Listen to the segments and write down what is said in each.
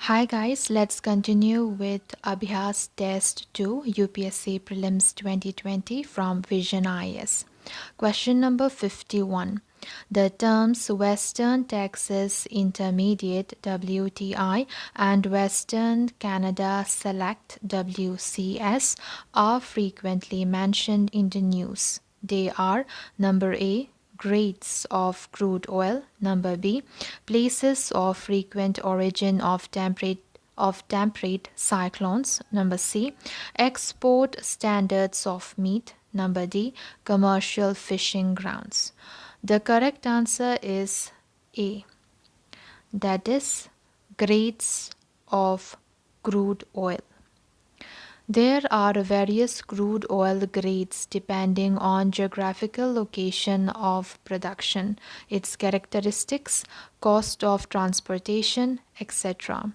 Hi guys, let's continue with ABHYAAS Test 2 UPSC Prelims 2020 from VISION IAS. Question number 51. The terms Western Texas Intermediate WTI and Western Canada Select WCS are frequently mentioned in the news. They are number A, grades of crude oil, number B, places of frequent origin of temperate cyclones, number C, export standards of meat, number D, commercial fishing grounds. The correct answer is A, that is grades of crude oil. There are various crude oil grades depending on geographical location of production, its characteristics, cost of transportation, etc.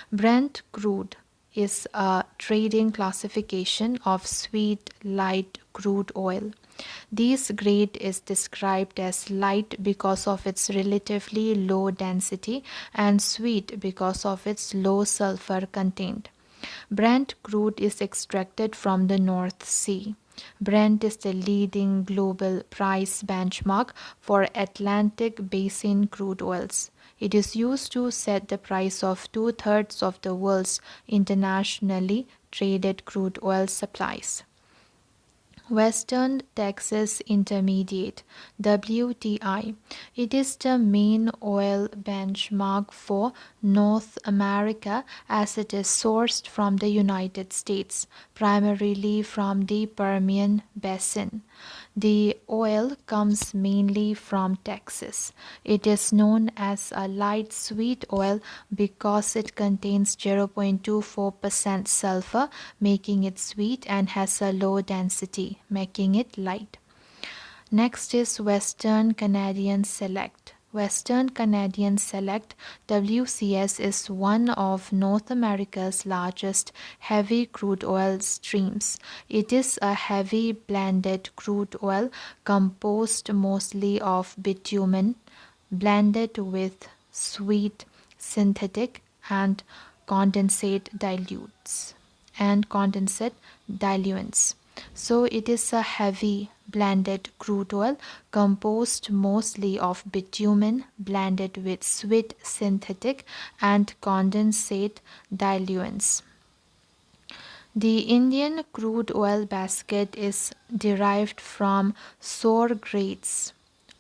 Brent crude is a trading classification of sweet light crude oil. This grade is described as light because of its relatively low density and sweet because of its low sulfur content. Brent crude is extracted from the North Sea. Brent is the leading global price benchmark for Atlantic Basin crude oils. It is used to set the price of two-thirds of the world's internationally traded crude oil supplies. Western Texas Intermediate WTI. It is the main oil benchmark for North America as it is sourced from the United States, primarily from the Permian Basin. The oil comes mainly from Texas. It is known as a light sweet oil because it contains 0.24% sulfur, making it sweet, and has a low density, making it light. Next is Western Canadian Select. Western Canadian Select WCS is one of North America's largest heavy crude oil streams. It is a heavy blended crude oil composed mostly of bitumen blended with sweet synthetic and condensate dilutes and condensate diluents. So it is a heavy blended crude oil composed mostly of bitumen blended with sweet synthetic and condensate diluents. The Indian crude oil basket is derived from sour grades,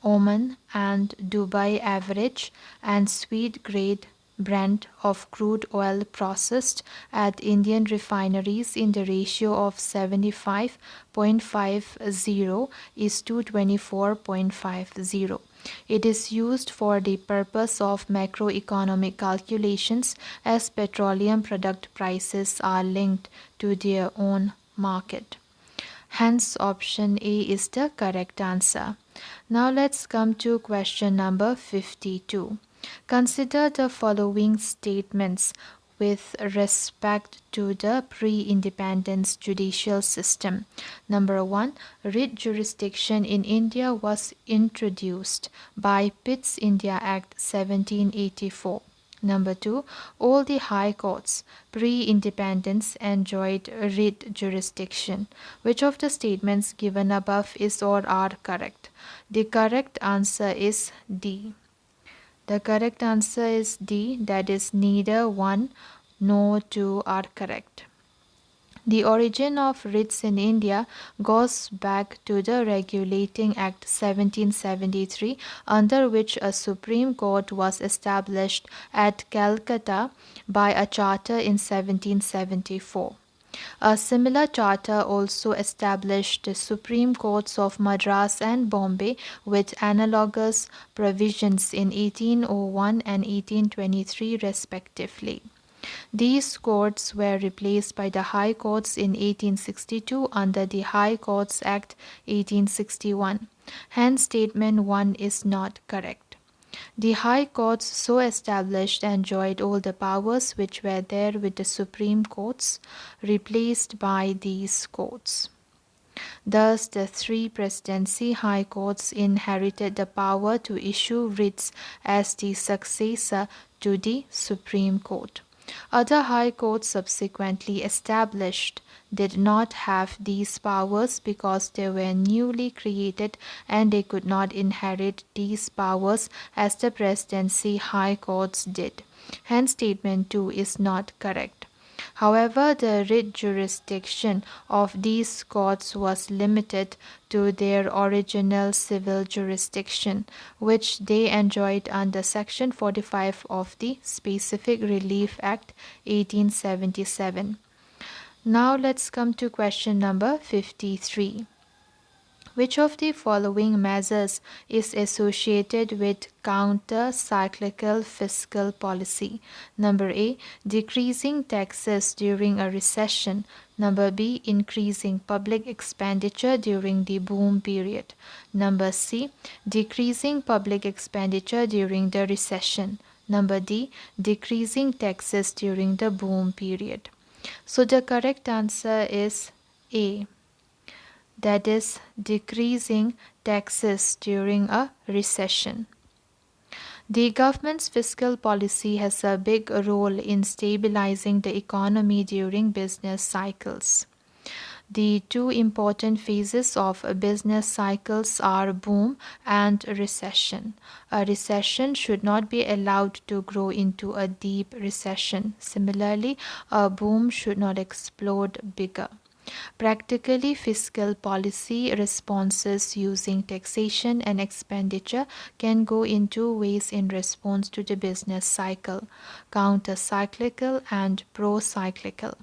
Oman and Dubai average, and sweet grade Brent of crude oil processed at Indian refineries in the ratio of 75.50 is to 24.50. It is used for the purpose of macroeconomic calculations as petroleum product prices are linked to their own market. Hence, option A is the correct answer. Now let's come to question number 52. Consider the following statements with respect to the pre-independence judicial system. Number 1. Writ jurisdiction in India was introduced by Pitt's India Act 1784. Number 2. All the high courts pre-independence enjoyed writ jurisdiction. Which of the statements given above is or are correct? The correct answer is D. The correct answer is D, that is neither 1 nor 2 are correct. The origin of writs in India goes back to the Regulating Act 1773, under which a Supreme Court was established at Calcutta by a charter in 1774. A similar charter also established the Supreme Courts of Madras and Bombay with analogous provisions in 1801 and 1823 respectively. These courts were replaced by the High Courts in 1862 under the High Courts Act 1861. Hence, statement 1 is not correct. The High Courts so established enjoyed all the powers which were there with the Supreme Courts, replaced by these courts. Thus, the three presidency high courts inherited the power to issue writs as the successor to the Supreme Court. Other high courts subsequently established did not have these powers because they were newly created and they could not inherit these powers as the presidency high courts did. Hence, statement 2 is not correct. However, the writ jurisdiction of these courts was limited to their original civil jurisdiction, which they enjoyed under Section 45 of the Specific Relief Act 1877. Now let's come to question number 53. Which of the following measures is associated with counter-cyclical fiscal policy? Number A. Decreasing taxes during a recession. Number B. Increasing public expenditure during the boom period. Number C. Decreasing public expenditure during the recession. Number D. Decreasing taxes during the boom period. So the correct answer is A, that is decreasing taxes during a recession. The government's fiscal policy has a big role in stabilizing the economy during business cycles. The two important phases of business cycles are boom and recession. A recession should not be allowed to grow into a deep recession. Similarly, a boom should not explode bigger. Practically, fiscal policy responses using taxation and expenditure can go in two ways in response to the business cycle: counter-cyclical and pro-cyclical.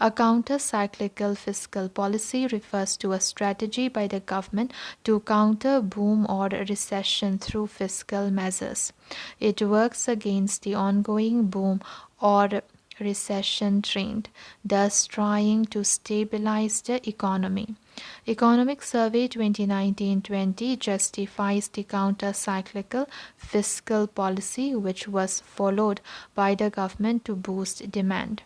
A counter-cyclical fiscal policy refers to a strategy by the government to counter boom or recession through fiscal measures. It works against the ongoing boom or recession trend, thus trying to stabilize the economy. Economic Survey 2019-20 justifies the counter-cyclical fiscal policy which was followed by the government to boost demand.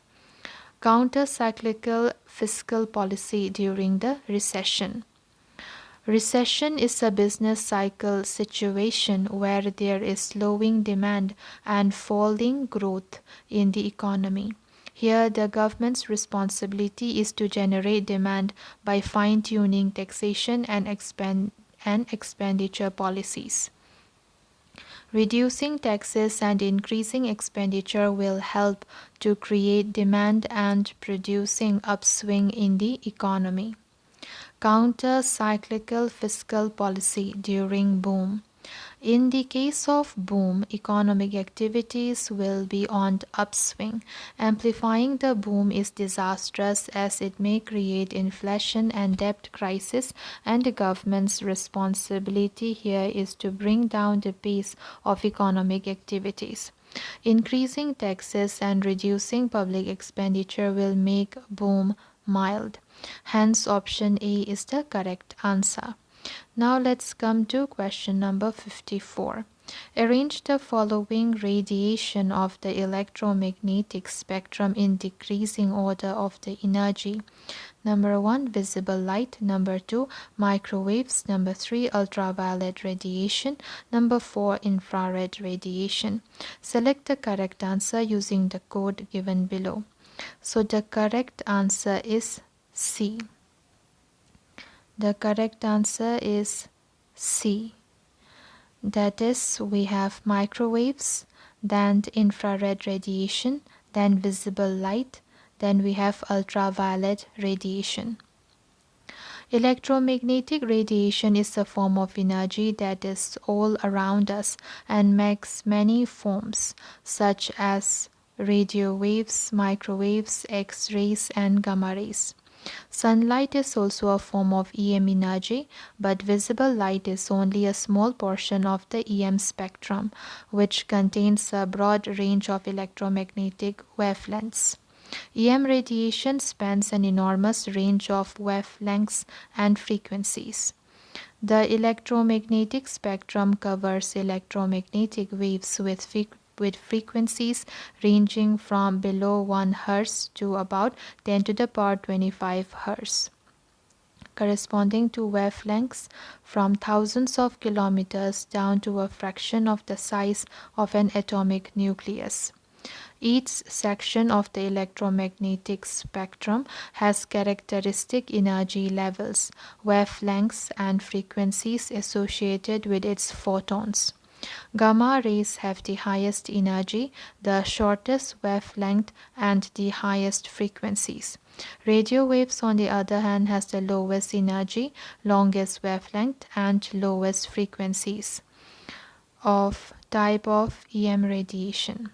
Counter-cyclical fiscal policy during the recession. Recession is a business cycle situation where there is slowing demand and falling growth in the economy. Here, the government's responsibility is to generate demand by fine-tuning taxation and expenditure policies. Reducing taxes and increasing expenditure will help to create demand and producing upswing in the economy. Counter-cyclical fiscal policy during boom. In the case of boom, economic activities will be on upswing. Amplifying the boom is disastrous as it may create inflation and debt crisis, and the government's responsibility here is to bring down the pace of economic activities. Increasing taxes and reducing public expenditure will make boom mild. Hence, option A is the correct answer. Now let's come to question number 54. Arrange the following radiation of the electromagnetic spectrum in decreasing order of the energy. Number 1, visible light. Number 2, microwaves. Number 3, ultraviolet radiation. Number 4, infrared radiation. Select the correct answer using the code given below. So the correct answer is C. The correct answer is C. That is, we have microwaves, then infrared radiation, then visible light, then we have ultraviolet radiation. Electromagnetic radiation is a form of energy that is all around us and makes many forms, such as radio waves, microwaves, X-rays, and gamma rays. Sunlight is also a form of EM energy, but visible light is only a small portion of the EM spectrum, which contains a broad range of electromagnetic wavelengths. EM radiation spans an enormous range of wavelengths and frequencies. The electromagnetic spectrum covers electromagnetic waves with frequencies ranging from below 1 Hz to about 10 to the power 25 Hz, corresponding to wavelengths from thousands of kilometers down to a fraction of the size of an atomic nucleus. Each section of the electromagnetic spectrum has characteristic energy levels, wavelengths, and frequencies associated with its photons. Gamma rays have the highest energy, the shortest wavelength, and the highest frequencies. Radio waves, on the other hand, has the lowest energy, longest wavelength, and lowest frequencies of type of EM radiation.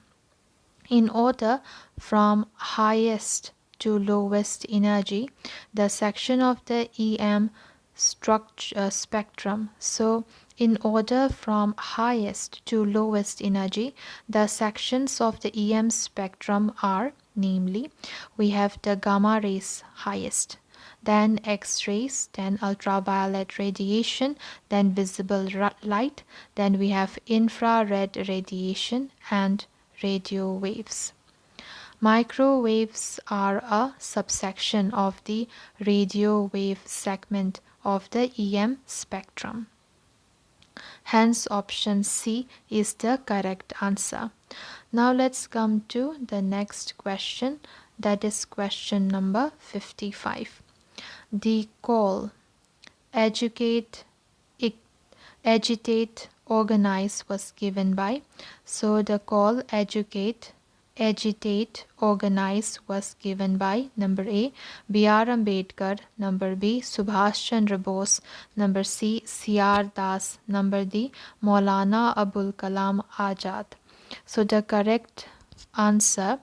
In order from highest to lowest energy, the section of the EM spectrum. So, in order from highest to lowest energy, the sections of the EM spectrum are, namely, we have the gamma rays highest, then X-rays, then ultraviolet radiation, then visible light, then we have infrared radiation and radio waves. Microwaves are a subsection of the radio wave segment of the EM spectrum. Hence, option C is the correct answer. Now, let's come to the next question, that is question number 55. The call educate, agitate, organize was given by. So the call educate, agitate, organize was given by number A. B.R. Ambedkar, number B. Subhash Chandra Bose, number C. C.R. Das, number D. Maulana Abul Kalam Azad. So the correct answer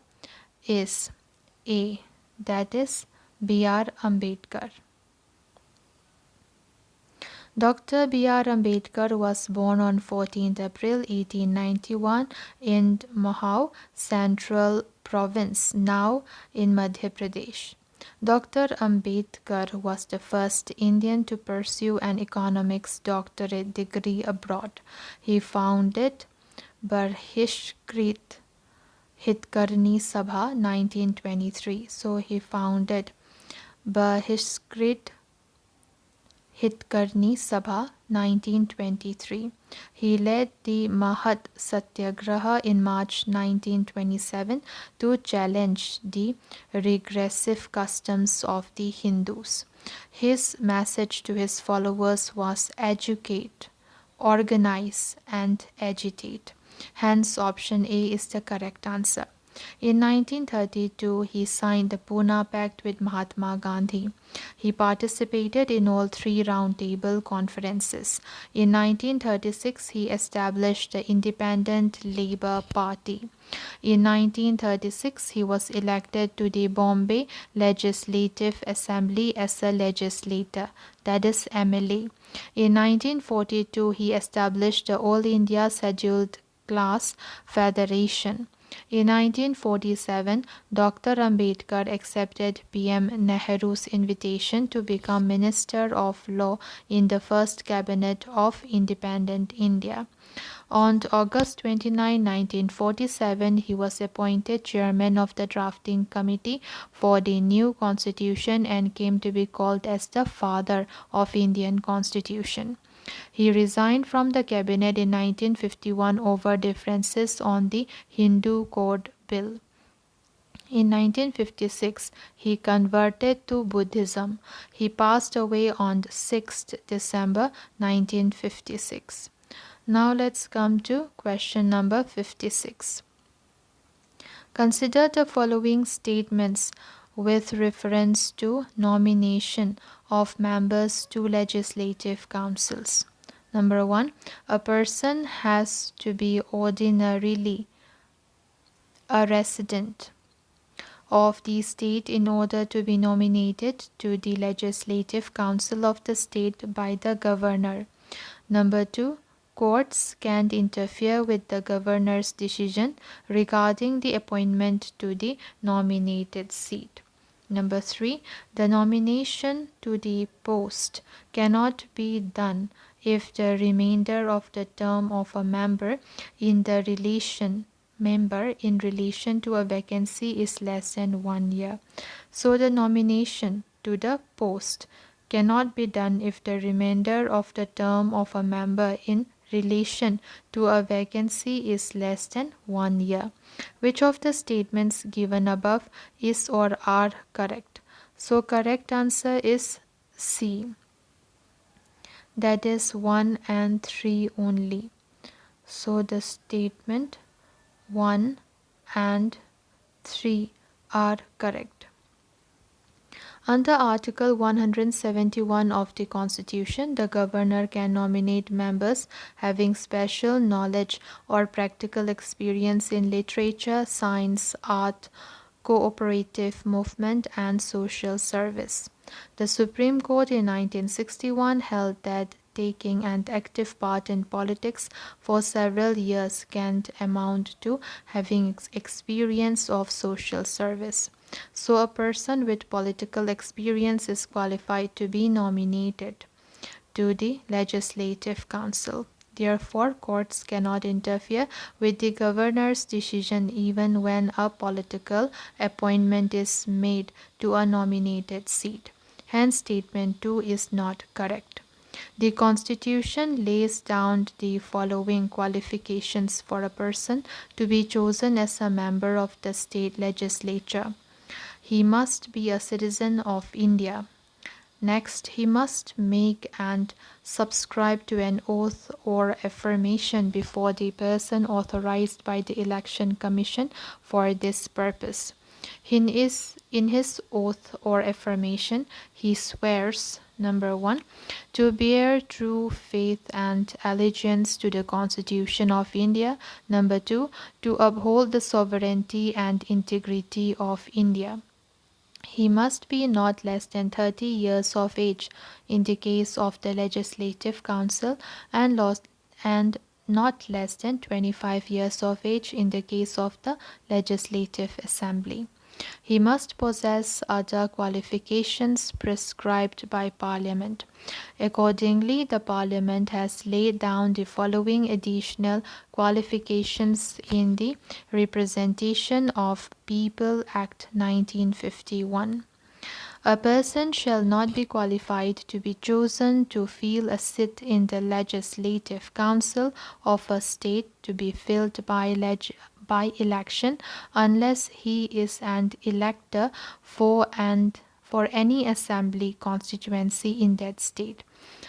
is A, that is B.R. Ambedkar. Dr. B.R. Ambedkar was born on 14th April 1891 in Mohau, Central Province, now in Madhya Pradesh. Dr. Ambedkar was the first Indian to pursue an economics doctorate degree abroad. He founded Barhishkrit Hitkarni Sabha 1923. So he founded Barhishkrit Hitkarni Sabha 1923. He led the Mahat Satyagraha in March 1927 to challenge the regressive customs of the Hindus. His message to his followers was educate, organize, and agitate. Hence, option A is the correct answer. In 1932, he signed the Pune Pact with Mahatma Gandhi. He participated in all three Round Table conferences. In 1936, he established the Independent Labour Party. In 1936, he was elected to the Bombay Legislative Assembly as a legislator, that is MLA. In 1942, he established the All India Scheduled Class Federation. In 1947, Dr. Ambedkar accepted PM Nehru's invitation to become Minister of Law in the first cabinet of independent India. On August 29, 1947, he was appointed chairman of the drafting committee for the new constitution and came to be called as the father of Indian constitution. He resigned from the cabinet in 1951 over differences on the Hindu Code Bill. In 1956, he converted to Buddhism. He passed away on 6th December 1956. Now let's come to question number 56. Consider the following statements with reference to nomination of members to legislative councils. Number 1, a person has to be ordinarily a resident of the state in order to be nominated to the legislative council of the state by the governor. Number 2, courts can't interfere with the governor's decision regarding the appointment to the nominated seat. Number 3, the nomination to the post cannot be done if the remainder of the term of a member in relation to a vacancy is less than 1 year. So the nomination to the post cannot be done if the remainder of the term of a member in relation to a vacancy is less than 1 year. Which of the statements given above is or are correct? So correct answer is C. That is 1 and 3 only. So the statement 1 and 3 are correct. Under Article 171 of the Constitution, the Governor can nominate members having special knowledge or practical experience in literature, science, art, cooperative movement, and social service. The Supreme Court in 1961 held that taking an active part in politics for several years can amount to having experience of social service. So a person with political experience is qualified to be nominated to the Legislative Council. Therefore, courts cannot interfere with the governor's decision even when a political appointment is made to a nominated seat. Hence, statement 2 is not correct. The Constitution lays down the following qualifications for a person to be chosen as a member of the state legislature. He must be a citizen of India. Next, he must make and subscribe to an oath or affirmation before the person authorized by the Election Commission for this purpose. In his oath or affirmation, he swears, number 1, to bear true faith and allegiance to the Constitution of India. Number 2, to uphold the sovereignty and integrity of India. He must be not less than 30 years of age in the case of the Legislative Council and not less than 25 years of age in the case of the Legislative Assembly. He must possess other qualifications prescribed by Parliament. Accordingly, the Parliament has laid down the following additional qualifications in the Representation of People Act 1951. A person shall not be qualified to be chosen to fill a seat in the Legislative Council of a state to be filled by election unless he is an elector for any assembly constituency in that state.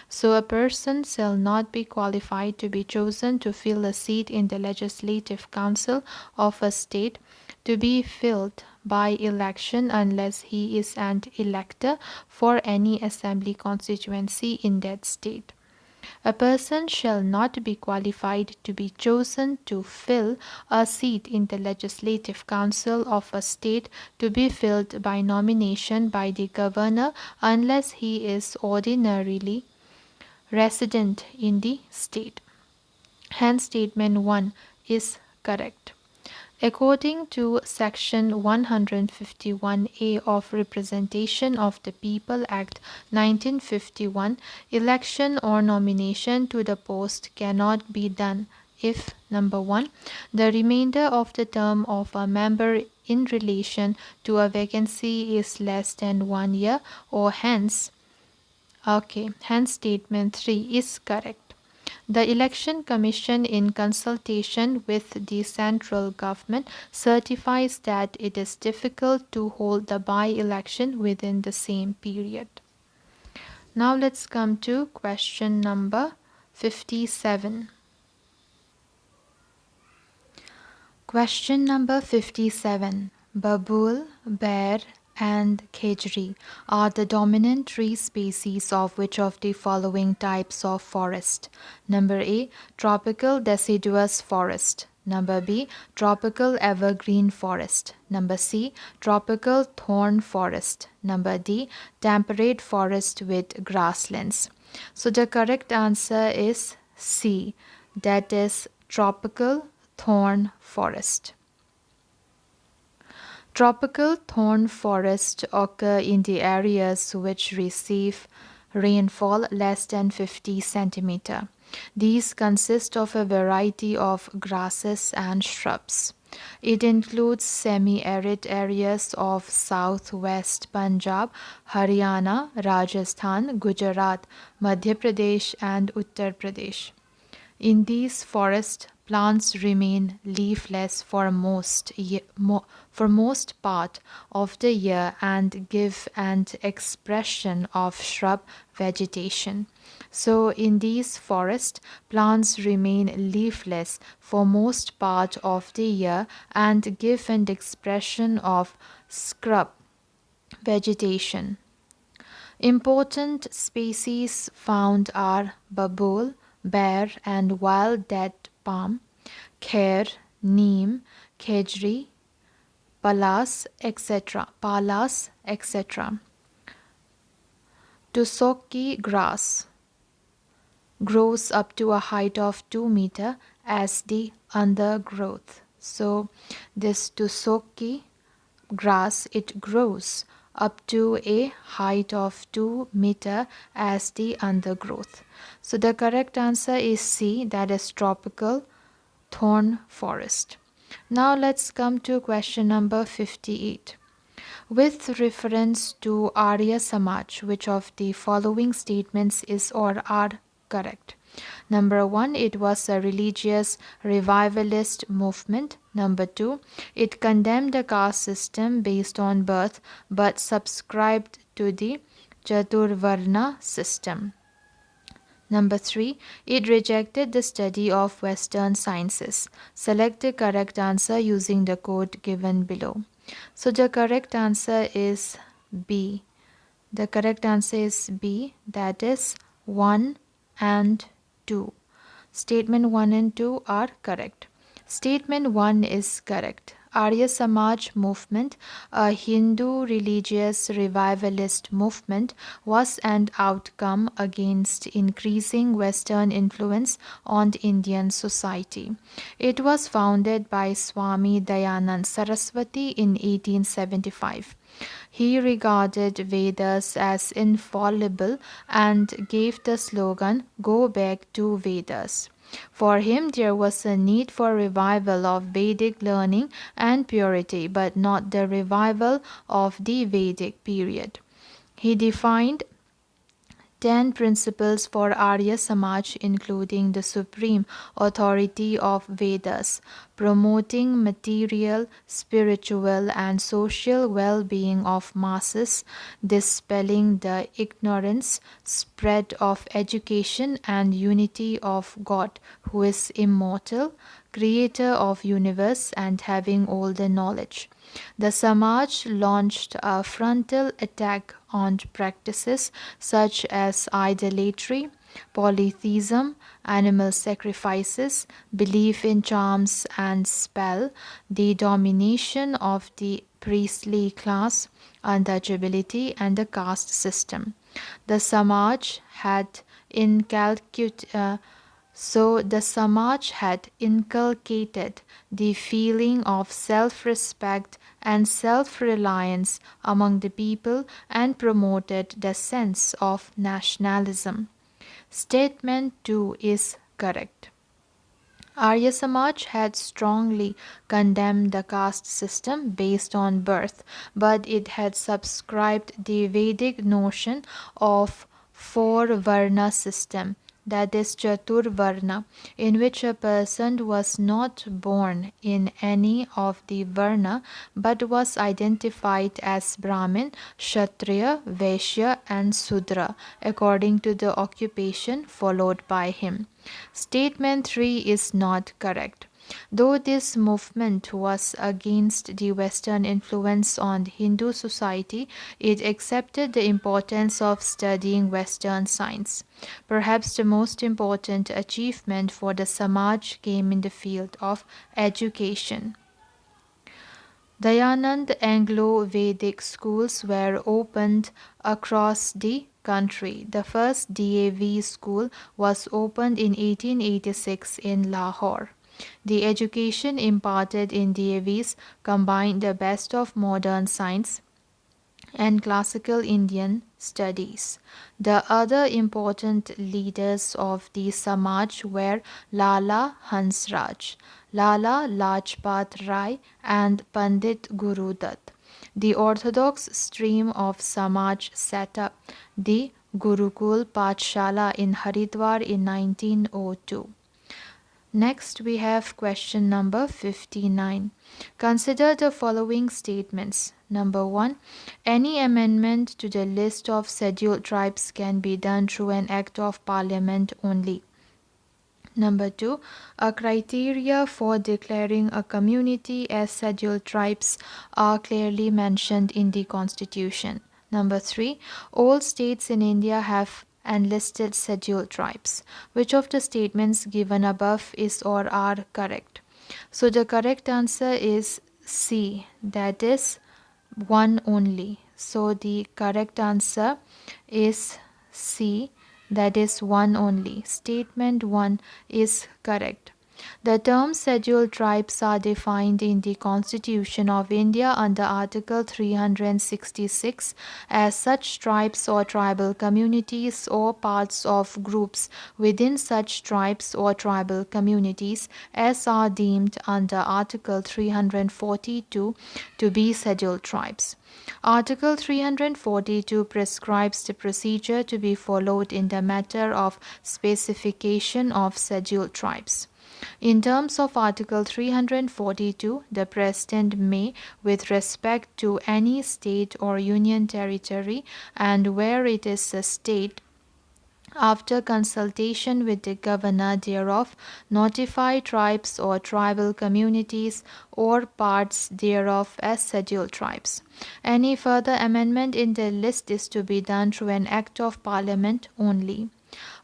So a person shall not be qualified to be chosen to fill a seat in the Legislative Council of a state to be filled by election unless he is an elector for any assembly constituency in that state. A person shall not be qualified to be chosen to fill a seat in the Legislative Council of a state to be filled by nomination by the governor unless he is ordinarily resident in the state. Hence, statement 1 is correct. According to Section 151A of Representation of the People Act 1951, election or nomination to the post cannot be done if, number 1, the remainder of the term of a member in relation to a vacancy is less than 1 year, or hence statement 3 is correct. The Election Commission, in consultation with the central government, certifies that it is difficult to hold the by-election within the same period. Now let's come to question number 57. Question number 57. Babool, bear, and khejri are the dominant tree species of which of the following types of forest? Number A, tropical deciduous forest. Number B, tropical evergreen forest. Number C, tropical thorn forest. Number D, temperate forest with grasslands. So the correct answer is C, that is tropical thorn forest. Tropical thorn forests occur in the areas which receive rainfall less than 50 centimeter. These consist of a variety of grasses and shrubs. It includes semi-arid areas of southwest Punjab, Haryana, Rajasthan, Gujarat, Madhya Pradesh, and Uttar Pradesh. In these forests, plants remain leafless for most part of the year and give an expression of shrub vegetation. So in these forests, plants remain leafless for most part of the year and give an expression of scrub vegetation. Important species found are babool, bear and wild dead palm, kher, neem, khejri, palas, etc. Tussocky grass grows up to a height of 2 meter as the undergrowth. So this tussocky grass, it grows up to a height of 2 meter as the undergrowth. So the correct answer is C, that is tropical thorn forest. Now let's come to question number 58. With reference to Arya Samaj, which of the following statements is or are correct? Number 1, it was a religious revivalist movement. Number 2, it condemned the caste system based on birth but subscribed to the Chaturvarna system. Number 3, it rejected the study of Western sciences. Select the correct answer using the code given below. So the correct answer is B. The correct answer is B, that is 1 and 2. Statement 1 and 2 are correct. Statement 1 is correct. Arya Samaj movement, a Hindu religious revivalist movement, was an outcome against increasing Western influence on Indian society. It was founded by Swami Dayanand Saraswati in 1875. He regarded Vedas as infallible and gave the slogan, "Go back to Vedas." For him, there was a need for revival of Vedic learning and purity, but not the revival of the Vedic period. He defined 10 principles for Arya Samaj, including the supreme authority of Vedas, promoting material, spiritual, and social well being of masses, dispelling the ignorance, spread of education, and unity of God, who is immortal, creator of universe, and having all the knowledge. The Samaj launched a frontal attack on practices such as idolatry, polytheism, animal sacrifices, belief in charms and spell, the domination of the priestly class, untouchability, and the caste system. The Samaj had the Samaj had inculcated the feeling of self-respect and self-reliance among the people and promoted the sense of nationalism. Statement 2 is correct. Arya Samaj had strongly condemned the caste system based on birth, but it had subscribed the Vedic notion of four-varna system, that is Chaturvarna, in which a person was not born in any of the Varna but was identified as Brahmin, Kshatriya, Vaishya and Sudra according to the occupation followed by him. Statement 3 is not correct. Though this movement was against the Western influence on Hindu society, it accepted the importance of studying Western science. Perhaps the most important achievement for the Samaj came in the field of education. Dayanand Anglo-Vedic schools were opened across the country. The first DAV school was opened in 1886 in Lahore. The education imparted in DAVs combined the best of modern science and classical Indian studies. The other important leaders of the Samaj were Lala Hansraj, Lala Lajpat Rai, and Pandit Guru Dutt. The orthodox stream of Samaj set up the Gurukul Pathshala in Haridwar in 1902. Next, we have question number 59. Consider the following statements. Number 1. Any amendment to the list of scheduled tribes can be done through an act of parliament only. Number 2. A criteria for declaring a community as scheduled tribes are clearly mentioned in the Constitution. Number 3. All states in India have enlisted scheduled tribes. Which of the statements given above is or are correct? So the correct answer is C, that is one only. So the correct answer is C, that is one only. Statement 1 is correct. The term scheduled tribes are defined in the Constitution of India under Article 366 as such tribes or tribal communities or parts of groups within such tribes or tribal communities as are deemed under Article 342 to be scheduled tribes. Article 342 prescribes the procedure to be followed in the matter of specification of scheduled tribes. In terms of Article 342, the President may, with respect to any state or union territory, and where it is a state, after consultation with the governor thereof, notify tribes or tribal communities or parts thereof as scheduled tribes. Any further amendment in the list is to be done through an act of parliament only.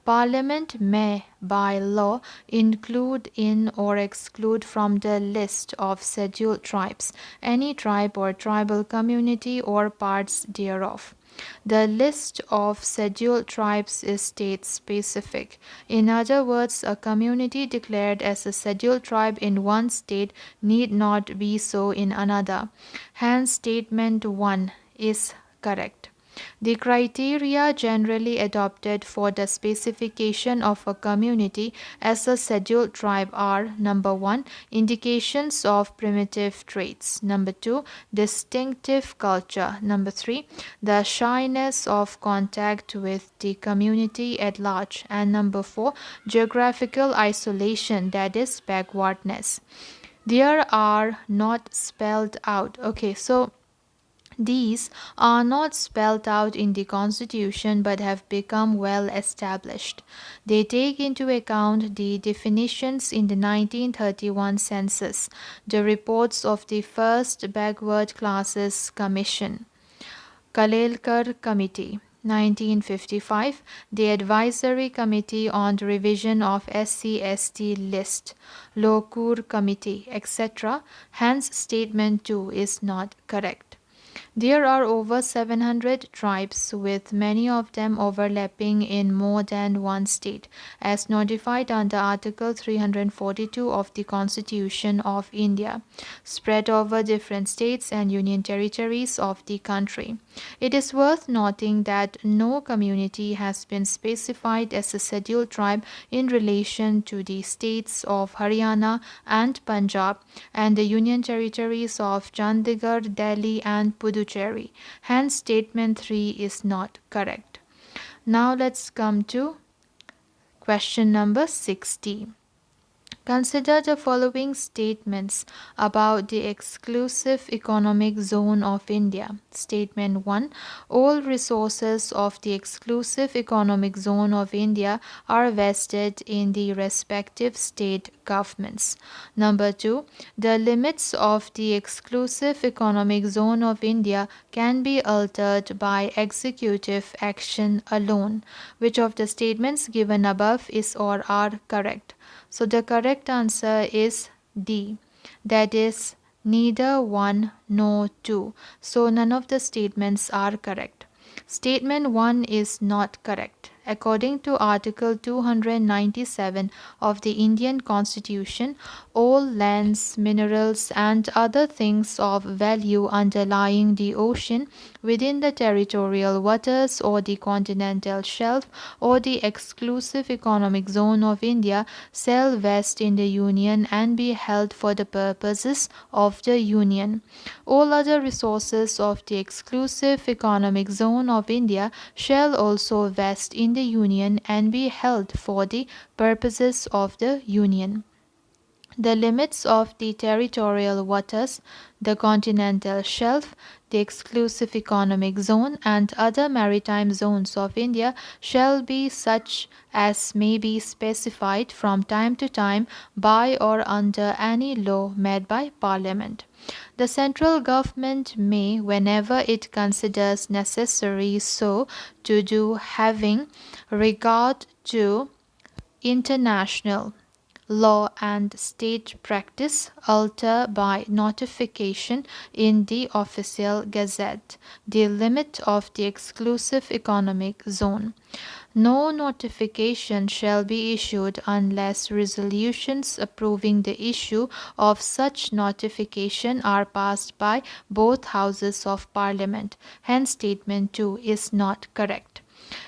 Parliament may, by law, include in or exclude from the list of scheduled tribes any tribe or tribal community or parts thereof. The list of scheduled tribes is state-specific. In other words, a community declared as a scheduled tribe in one state need not be so in another. Hence, statement 1 is correct. The criteria generally adopted for the specification of a community as a scheduled tribe are: number 1, indications of primitive traits; number 2, distinctive culture; number 3, the shyness of contact with the community at large; and number 4, geographical isolation, that is backwardness. There are not spelled out. Okay, so these are not spelled out in the Constitution but have become well established. They take into account the definitions in the 1931 census, the reports of the first Backward Classes Commission, Kalelkar Committee, 1955, the Advisory Committee on the Revision of SC/ST List, Lokur Committee, etc. Hence, statement 2 is not correct. There are over 700 tribes, with many of them overlapping in more than one state, as notified under Article 342 of the Constitution of India, spread over different states and union territories of the country. It is worth noting that no community has been specified as a scheduled tribe in relation to the states of Haryana and Punjab and the union territories of Chandigarh, Delhi, and Puducherry. Hence, statement 3 is not correct. Now let's come to question number 60. Consider the following statements about the exclusive economic zone of India. Statement 1. All resources of the exclusive economic zone of India are vested in the respective state governments. Number 2. The limits of the exclusive economic zone of India can be altered by executive action alone. Which of the statements given above is or are correct? So the correct answer is D, that is neither 1 nor 2. So none of the statements are correct. Statement 1 is not correct. According to Article 297 of the Indian Constitution, all lands, minerals, and other things of value underlying the ocean, within the territorial waters or the continental shelf or the exclusive economic zone of India, shall vest in the Union and be held for the purposes of the Union. All other resources of the exclusive economic zone of India shall also vest in the Union and be held for the purposes of the Union. The limits of the territorial waters, the continental shelf, the exclusive economic zone, and other maritime zones of India shall be such as may be specified from time to time by or under any law made by Parliament. The central government may, whenever it considers necessary so to do, having regard to international law and state practice, alter by notification in the official gazette the limit of the exclusive economic zone. No notification shall be issued unless resolutions approving the issue of such notification are passed by both houses of parliament. Hence statement 2 is not correct.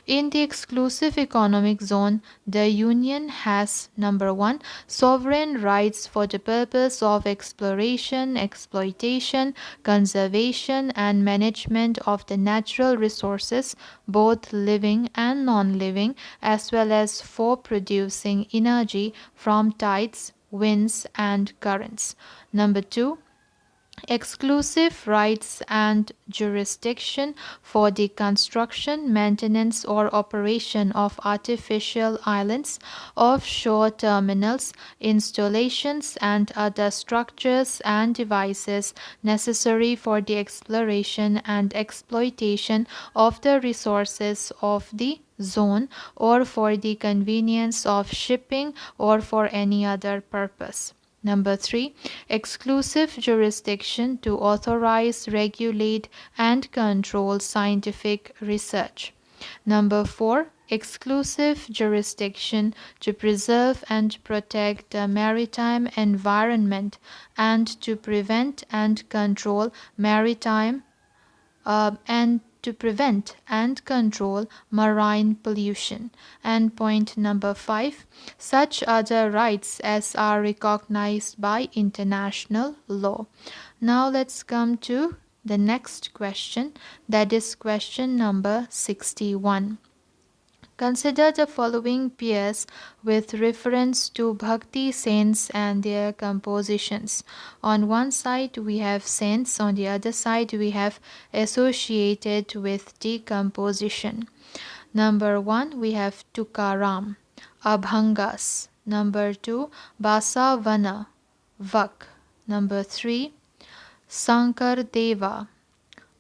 In the exclusive economic zone, the Union has number 1 sovereign rights for the purpose of exploration, exploitation, conservation, and management of the natural resources, both living and non living, as well as for producing energy from tides, winds, and currents. Number 2, exclusive rights and jurisdiction for the construction, maintenance, or operation of artificial islands, offshore terminals, installations, and other structures and devices necessary for the exploration and exploitation of the resources of the zone, or for the convenience of shipping, or for any other purpose. Number 3, exclusive jurisdiction to authorize, regulate, and control scientific research. Number 4, exclusive jurisdiction to preserve and protect the maritime environment and to prevent and control maritime and to prevent and control marine pollution. And point number 5, such other rights as are recognized by international law. Now let's come to the next question, that is question number 61. Consider the following pairs with reference to Bhakti saints and their compositions. On one side we have saints, on the other side we have associated with the composition. Number 1 we have Tukaram, Abhangas. Number 2 Basavana, Vak. Number 3 Sankar Deva,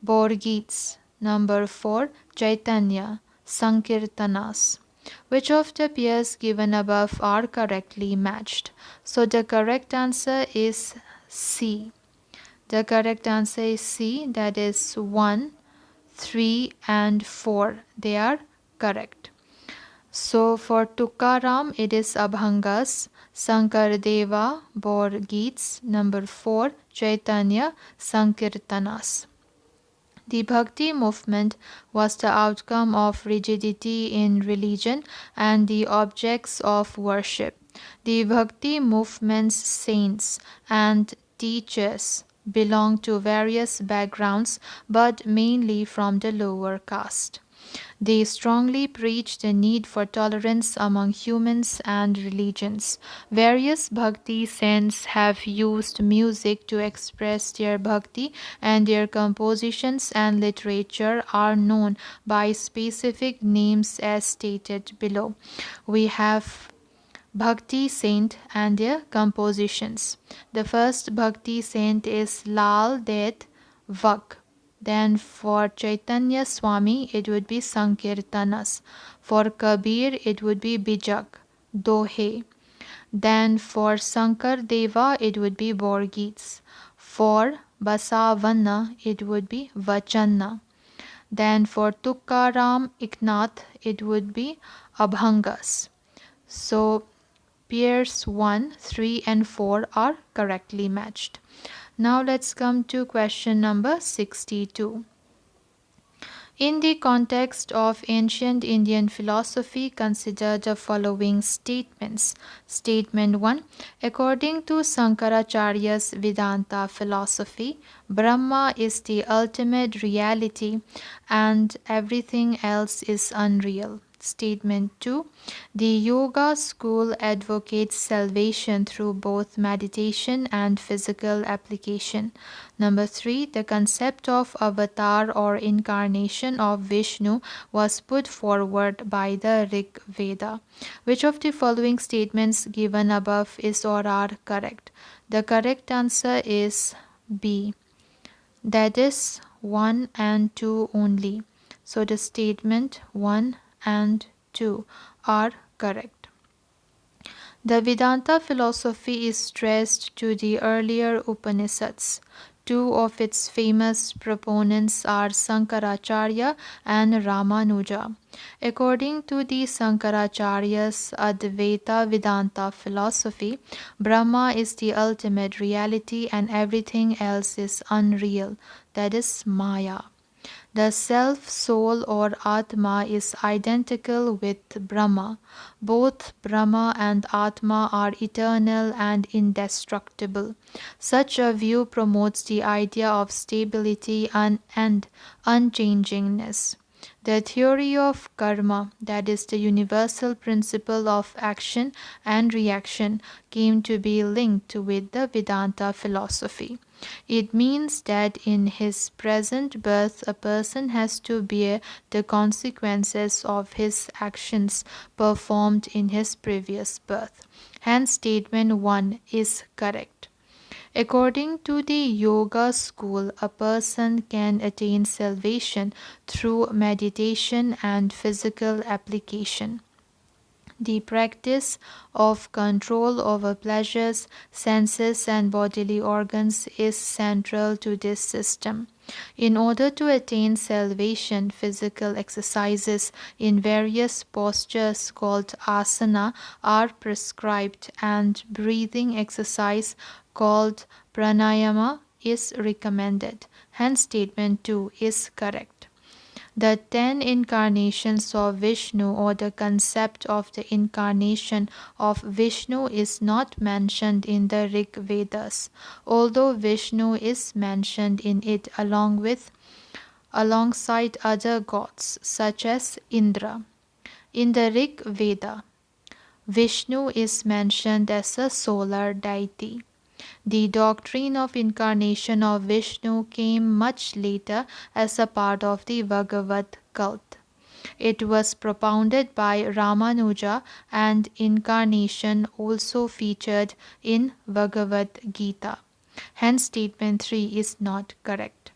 Borgits. Number 4 Chaitanya, Sankirtanas. Which of the pairs given above are correctly matched? So the correct answer is C. The correct answer is C, that is 1, 3 and 4. They are correct. So for Tukaram it is Abhangas, Sankardeva, Borgits. Number 4 Chaitanya, Sankirtanas. The Bhakti movement was the outcome of rigidity in religion and the objects of worship. The Bhakti movement's saints and teachers belong to various backgrounds but mainly from the lower caste. They strongly preach the need for tolerance among humans and religions. Various bhakti saints have used music to express their bhakti, and their compositions and literature are known by specific names as stated below. We have Bhakti saint and their compositions. The first Bhakti saint is Lal Det Vak. Then for Chaitanya Swami it would be Sankirtanas. For Kabir it would be Bijak, Dohe. Then for Sankar Deva it would be Borgits. For Basavana it would be Vachanna. Then for Tukaram Iknath it would be Abhangas. So pairs 1, 3 and 4 are correctly matched. Now let's come to question number 62. In the context of ancient Indian philosophy, consider the following statements. Statement 1. According to Sankaracharya's Vedanta philosophy, Brahma is the ultimate reality and everything else is unreal. Statement 2. The yoga school advocates salvation through both meditation and physical application. Number 3. The concept of avatar or incarnation of Vishnu was put forward by the Rig Veda. Which of the following statements given above is or are correct? The correct answer is B. That is 1 and 2 only. So the statement 1 and 2 are correct. The Vedanta philosophy is traced to the earlier Upanishads. Two of its famous proponents are Sankaracharya and Ramanuja. According to the Sankaracharya's Advaita Vedanta philosophy, Brahma is the ultimate reality and everything else is unreal, that is Maya. The self, soul, or Atma is identical with Brahma. Both Brahma and Atma are eternal and indestructible. Such a view promotes the idea of stability and unchangingness. The theory of karma, that is the universal principle of action and reaction, came to be linked with the Vedanta philosophy. It means that in his present birth, a person has to bear the consequences of his actions performed in his previous birth. Hence, statement 1 is correct. According to the yoga school, a person can attain salvation through meditation and physical application. The practice of control over pleasures, senses, and bodily organs is central to this system. In order to attain salvation, physical exercises in various postures called asana are prescribed, and breathing exercise called pranayama is recommended. Hence, statement 2 is correct. The 10 incarnations of Vishnu, or the concept of the incarnation of Vishnu, is not mentioned in the Rig Vedas, although Vishnu is mentioned in it alongside other gods such as Indra. In the Rig Veda, Vishnu is mentioned as a solar deity. The doctrine of incarnation of Vishnu came much later as a part of the Bhagavad cult. It was propounded by Ramanuja, and incarnation also featured in Bhagavad Gita. Hence, statement 3 is not correct.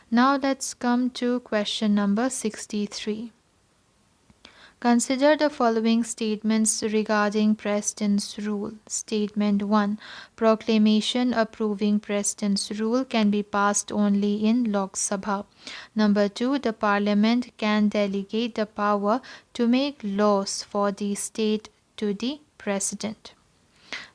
Now let's come to question number 63. Consider the following statements regarding Preston's rule. Statement 1. Proclamation approving Preston's rule can be passed only in Lok Sabha. Number 2. The Parliament can delegate the power to make laws for the state to the President.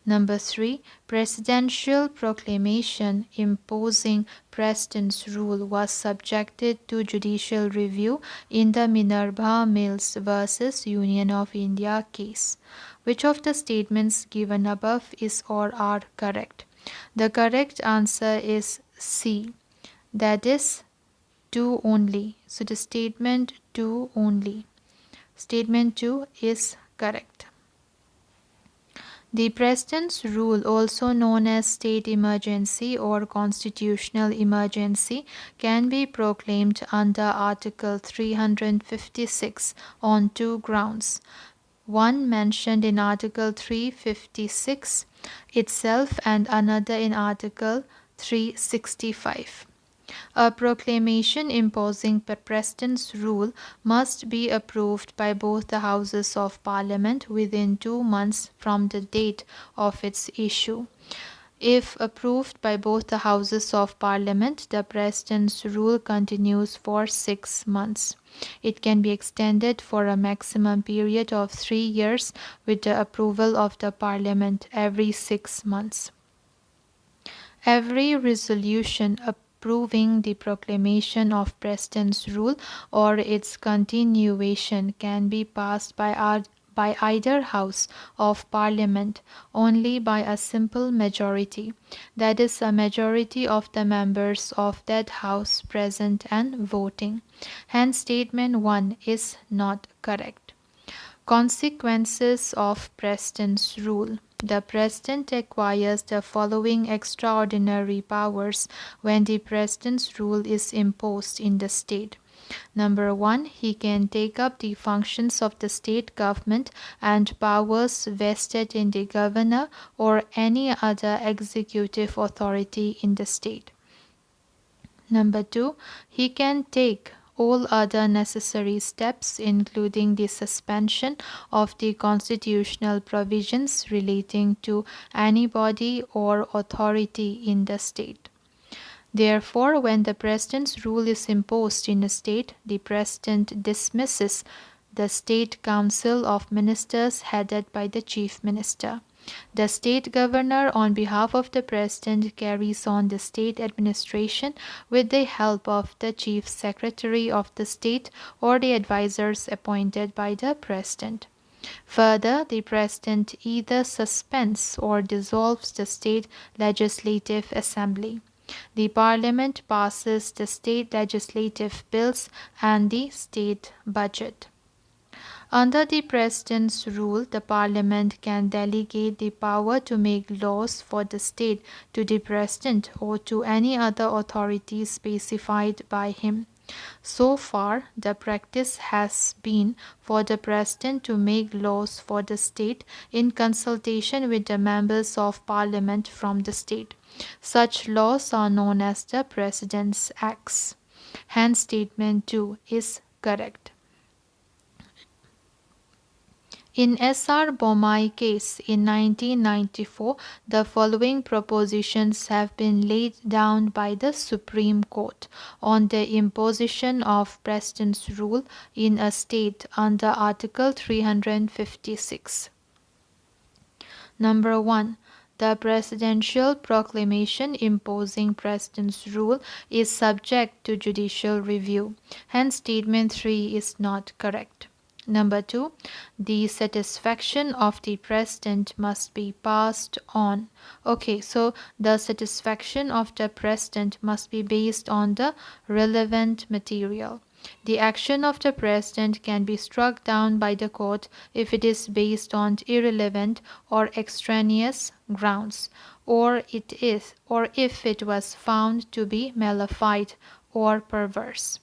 Number 3. Presidential proclamation imposing Preston's rule was subjected to judicial review in the Minerva Mills versus Union of India case. Which of the statements given above is or are correct? The correct answer is C. That is 2 only. So the statement 2 only. Statement 2 is correct. The President's rule, also known as state emergency or constitutional emergency, can be proclaimed under Article 356 on 2 grounds. One mentioned in Article 356 itself and another in Article 365. A proclamation imposing President's rule must be approved by both the Houses of Parliament within 2 months from the date of its issue. If approved by both the Houses of Parliament, the President's rule continues for 6 months. It can be extended for a maximum period of 3 years with the approval of the Parliament every 6 months. Every resolution approving the proclamation of President's rule or its continuation can be passed by either House of Parliament only by a simple majority, that is, a majority of the members of that House present and voting. Hence, statement 1 is not correct. Consequences of President's rule. The President acquires the following extraordinary powers when the President's rule is imposed in the state. Number 1, he can take up the functions of the state government and powers vested in the governor or any other executive authority in the state. Number 2, he can take all other necessary steps, including the suspension of the constitutional provisions relating to any body or authority in the state. Therefore, when the President's rule is imposed in a state, the President dismisses the State Council of Ministers headed by the Chief Minister. The state governor, on behalf of the President, carries on the state administration with the help of the Chief Secretary of the state or the advisors appointed by the President. Further, the President either suspends or dissolves the state legislative assembly. The Parliament passes the state legislative bills and the state budget. Under the President's rule, the Parliament can delegate the power to make laws for the state to the President or to any other authority specified by him. So far, the practice has been for the President to make laws for the state in consultation with the members of Parliament from the state. Such laws are known as the President's Acts. Hence, statement 2 is correct. In S.R. Bommai case in 1994, the following propositions have been laid down by the Supreme Court on the imposition of President's rule in a state under Article 356. Number 1. The presidential proclamation imposing President's rule is subject to judicial review. Hence, statement 3 is not correct. Number 2, the satisfaction of the President must be passed on. Okay, so the satisfaction of the President must be based on the relevant material. The action of the President can be struck down by the court if it is based on irrelevant or extraneous grounds, or if it was found to be malefied or perverse.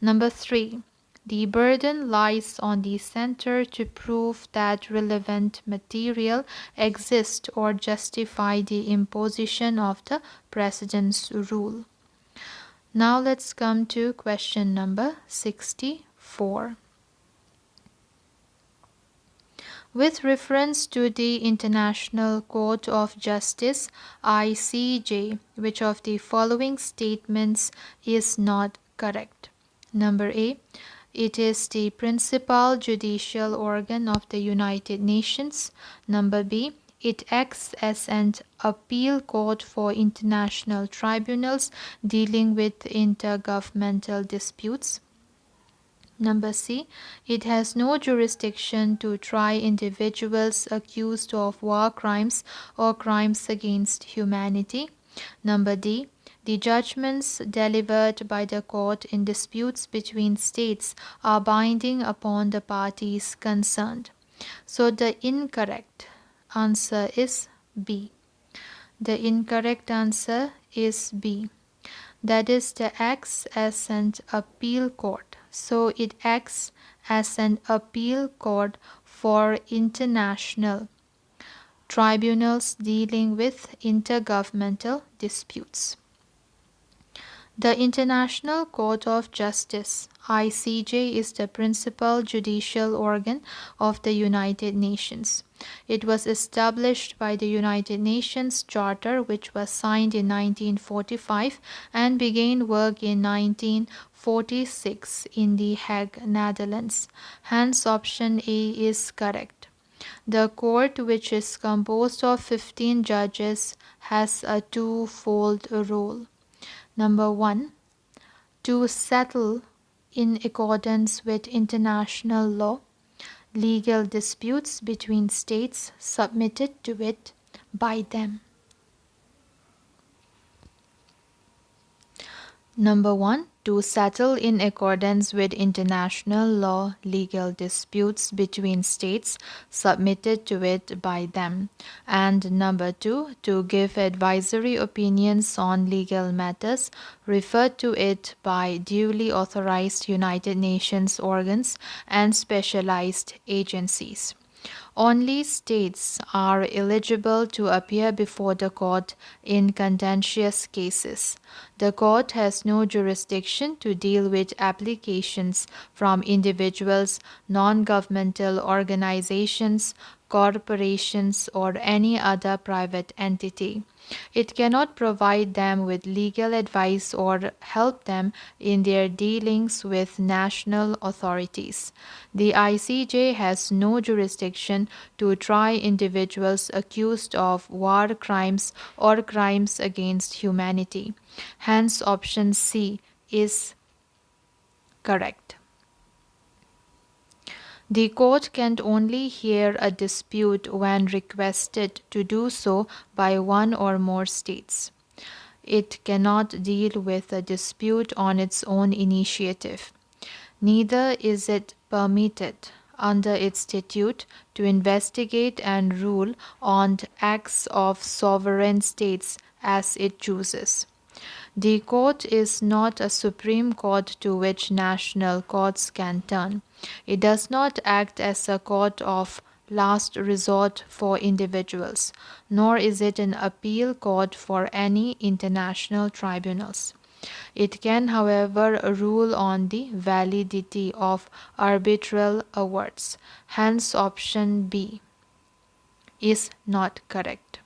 Number 3. The burden lies on the center to prove that relevant material exists or justify the imposition of the President's rule. Now let's come to question number 64. With reference to the International Court of Justice, ICJ, which of the following statements is not correct? Number A. It is the principal judicial organ of the United Nations. Number B. It acts as an appeal court for international tribunals dealing with intergovernmental disputes. Number C. It has no jurisdiction to try individuals accused of war crimes or crimes against humanity. Number D. The judgments delivered by the court in disputes between states are binding upon the parties concerned. So the incorrect answer is B. The incorrect answer is B. That is, the acts as an appeal court. So it acts as an appeal court for international tribunals dealing with intergovernmental disputes. The International Court of Justice, ICJ, is the principal judicial organ of the United Nations. It was established by the United Nations Charter, which was signed in 1945 and began work in 1946 in The Hague, Netherlands. Hence, option A is correct. The court, which is composed of 15 judges, has a twofold role. Number 1, to settle in accordance with international law legal disputes between states submitted to it by them. Number 1, to settle in accordance with international law legal disputes between states submitted to it by them, and number 2, to give advisory opinions on legal matters referred to it by duly authorized United Nations organs and specialized agencies. Only states are eligible to appear before the court in contentious cases. The court has no jurisdiction to deal with applications from individuals, non-governmental organizations, corporations, or any other private entity. It cannot provide them with legal advice or help them in their dealings with national authorities. The ICJ has no jurisdiction to try individuals accused of war crimes or crimes against humanity. Hence, option C is correct. The court can only hear a dispute when requested to do so by one or more states. It cannot deal with a dispute on its own initiative. Neither is it permitted under its statute to investigate and rule on acts of sovereign states as it chooses. The court is not a supreme court to which national courts can turn. It does not act as a court of last resort for individuals, nor is it an appeal court for any international tribunals. It can, however, rule on the validity of arbitral awards. Hence, option B is not correct.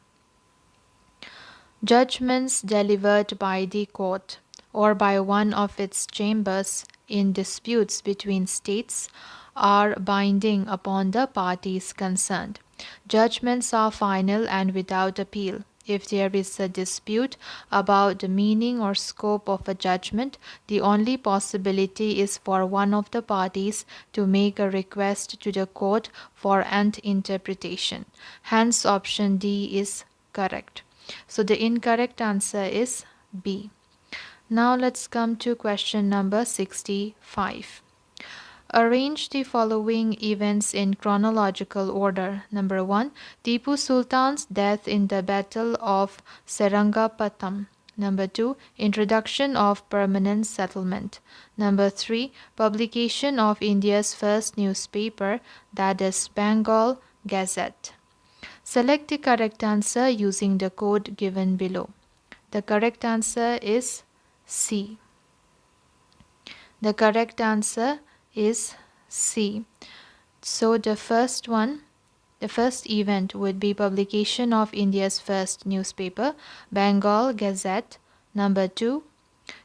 Judgments delivered by the court or by one of its chambers in disputes between states are binding upon the parties concerned. Judgments are final and without appeal. If there is a dispute about the meaning or scope of a judgment, the only possibility is for one of the parties to make a request to the court for an interpretation. Hence, option D is correct. So the incorrect answer is B. Now let's come to question number 65. Arrange the following events in chronological order. Number 1. Tipu Sultan's death in the Battle of Seringapatam. Number 2. Introduction of permanent settlement. Number 3. Publication of India's first newspaper, that is Bengal Gazette. Select the correct answer using the code given below. The correct answer is C. The correct answer is C. So the first event would be publication of India's first newspaper, Bengal Gazette. Number 2,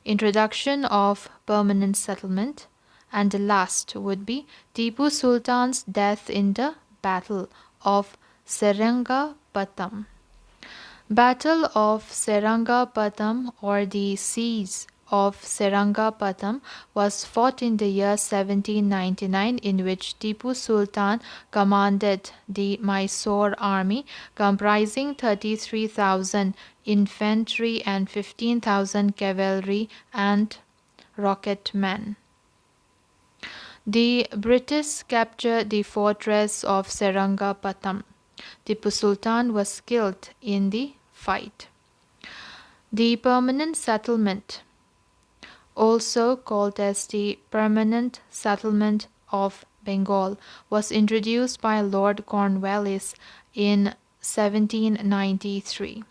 introduction of permanent settlement. And the last would be Tipu Sultan's death in the Battle of Seringapatam. Battle of Seringapatam, or the Siege of Seringapatam, was fought in the year 1799, in which Tipu Sultan commanded the Mysore army comprising 33,000 infantry and 15,000 cavalry and rocketmen. The British captured the fortress of Seringapatam. Tipu Sultan was killed in the fight. The permanent settlement, also called as the Permanent Settlement of Bengal, was introduced by Lord Cornwallis in 1793.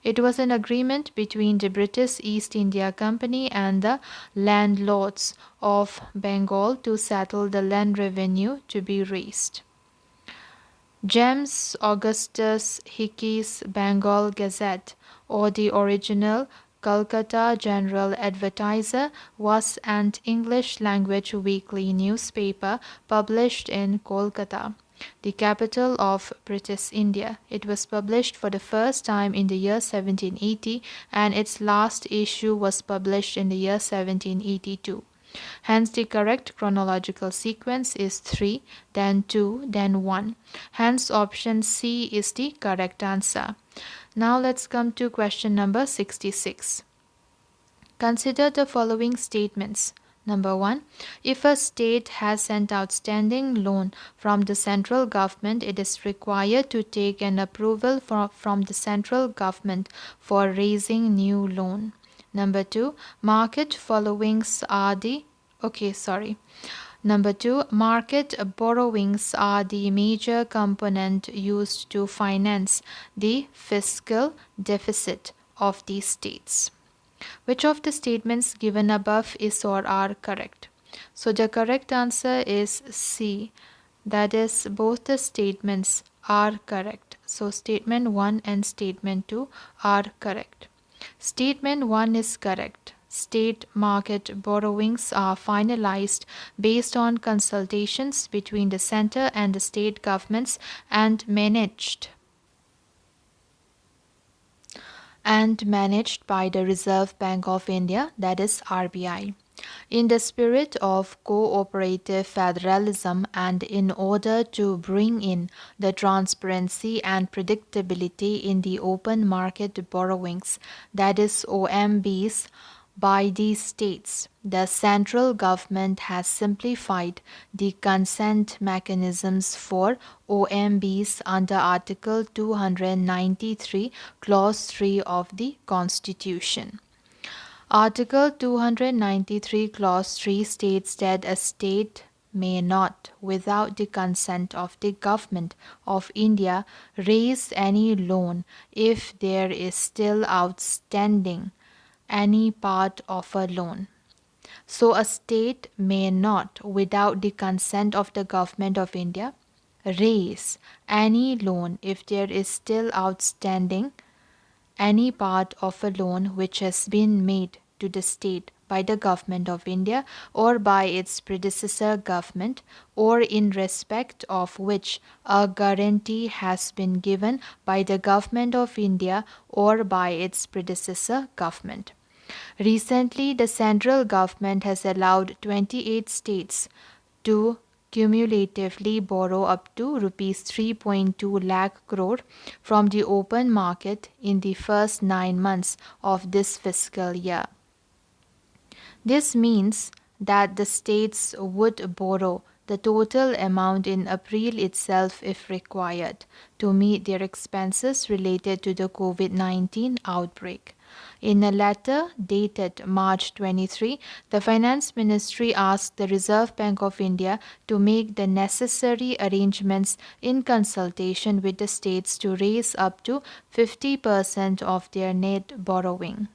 It was an agreement between the British East India Company and the landlords of Bengal to settle the land revenue to be raised. James Augustus Hickey's Bengal Gazette, or the original Calcutta General Advertiser, was an English-language weekly newspaper published in Kolkata, the capital of British India. It was published for the first time in the year 1780, and its last issue was published in the year 1782. Hence, the correct chronological sequence is 3, then 2, then 1. Hence, option C is the correct answer. Now, let's come to question number 66. Consider the following statements. Number 1. If a state has an outstanding loan from the central government, it is required to take an approval from the central government for raising new loan. Number 2. Market followings are the Number 2, market borrowings are the major component used to finance the fiscal deficit of the states. Which of the statements given above is or are correct? So the correct answer is C. That is, both the statements are correct. So statement 1 and statement 2 are correct. Statement 1 is correct. State market borrowings are finalized based on consultations between the center and the state governments and managed by the Reserve Bank of India, that is RBI. In the spirit of cooperative federalism and in order to bring in the transparency and predictability in the open market borrowings, that is OMBs, by these states, the central government has simplified the consent mechanisms for OMBs under Article 293, Clause 3 of the Constitution. Article 293, Clause 3 states that a state may not, without the consent of the Government of India, raise any loan if there is still outstanding any part of a loan. So a state may not, without the consent of the Government of India, raise any loan if there is still outstanding any part of a loan which has been made to the state by the Government of India or by its predecessor government, or in respect of which a guarantee has been given by the Government of India or by its predecessor government. Recently, the central government has allowed 28 states to cumulatively borrow up to rupees 3.2 lakh crore from the open market in the first 9 months of this fiscal year. This means that the states would borrow the total amount in April itself if required to meet their expenses related to the COVID-19 outbreak. In a letter dated March 23, the Finance Ministry asked the Reserve Bank of India to make the necessary arrangements in consultation with the states to raise up to 50% of their net borrowing.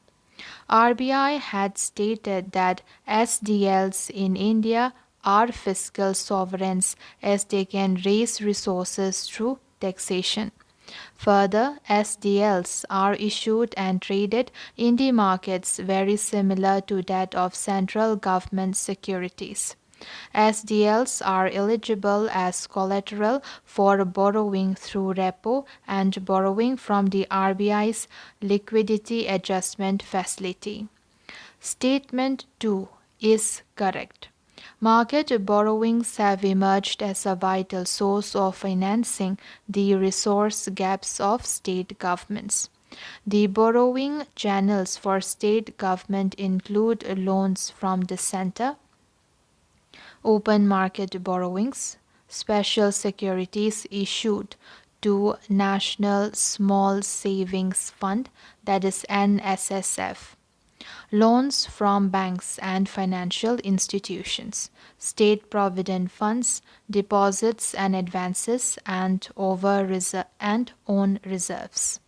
RBI had stated that SDLs in India are fiscal sovereigns as they can raise resources through taxation. Further, SDLs are issued and traded in the markets very similar to that of central government securities. SDLs are eligible as collateral for borrowing through repo and borrowing from the RBI's liquidity adjustment facility. Statement 2 is correct. Market borrowings have emerged as a vital source of financing the resource gaps of state governments. The borrowing channels for state government include loans from the center, open market borrowings, special securities issued to National Small Savings Fund, that is NSSF, loans from banks and financial institutions, state provident funds, deposits and advances, and own reserves.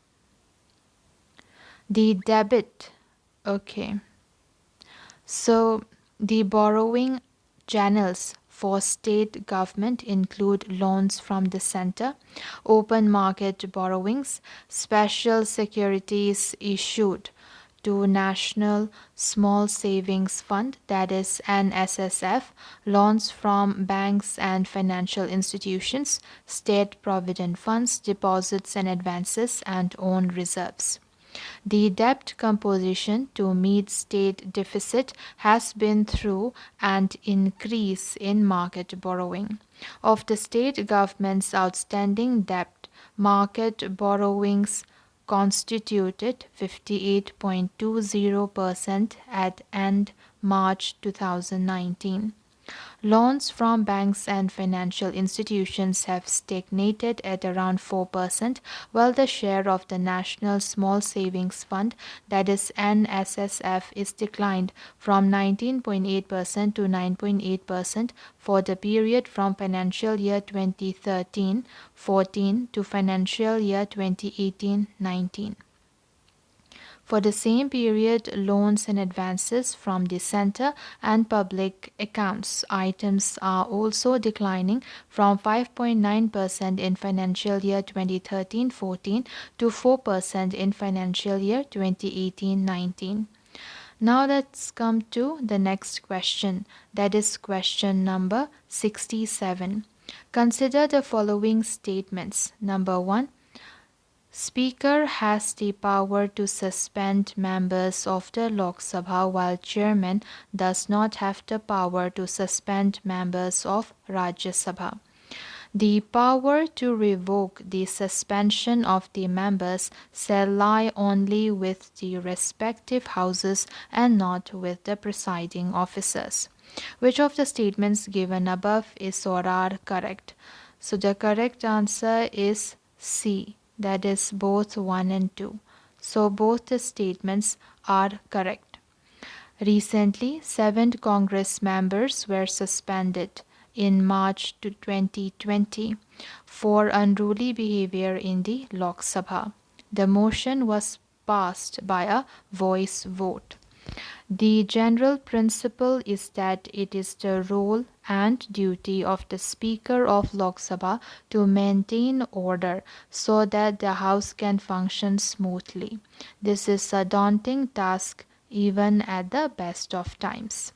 The debit, okay. So the borrowing channels for state government include loans from the center, open market borrowings, special securities issued to National Small Savings Fund, that is NSSF, loans from banks and financial institutions, state provident funds, deposits and advances, and own reserves. The debt composition to meet state deficit has been through an increase in market borrowing. Of the state government's outstanding debt, market borrowings constituted 58.20% at end March 2019. Loans from banks and financial institutions have stagnated at around 4%, while the share of the National Small Savings Fund, that is NSSF, is declined from 19.8% to 9.8% for the period from financial year 2013-14 to financial year 2018-19. For the same period, loans and advances from the center and public accounts items are also declining from 5.9% in financial year 2013-14 to 4% in financial year 2018-19. Now let's come to the next question, that is question number 67. Consider the following statements. Number 1. Speaker has the power to suspend members of the Lok Sabha, while Chairman does not have the power to suspend members of Rajya Sabha. The power to revoke the suspension of the members shall lie only with the respective houses and not with the presiding officers. Which of the statements given above is or are correct? So the correct answer is C. That is both 1 and 2. So both the statements are correct. Recently, 7 Congress members were suspended in March 2020 for unruly behavior in the Lok Sabha. The motion was passed by a voice vote. The general principle is that it is the role and duty of the Speaker of Lok Sabha to maintain order so that the House can function smoothly. This is a daunting task even at the best of times.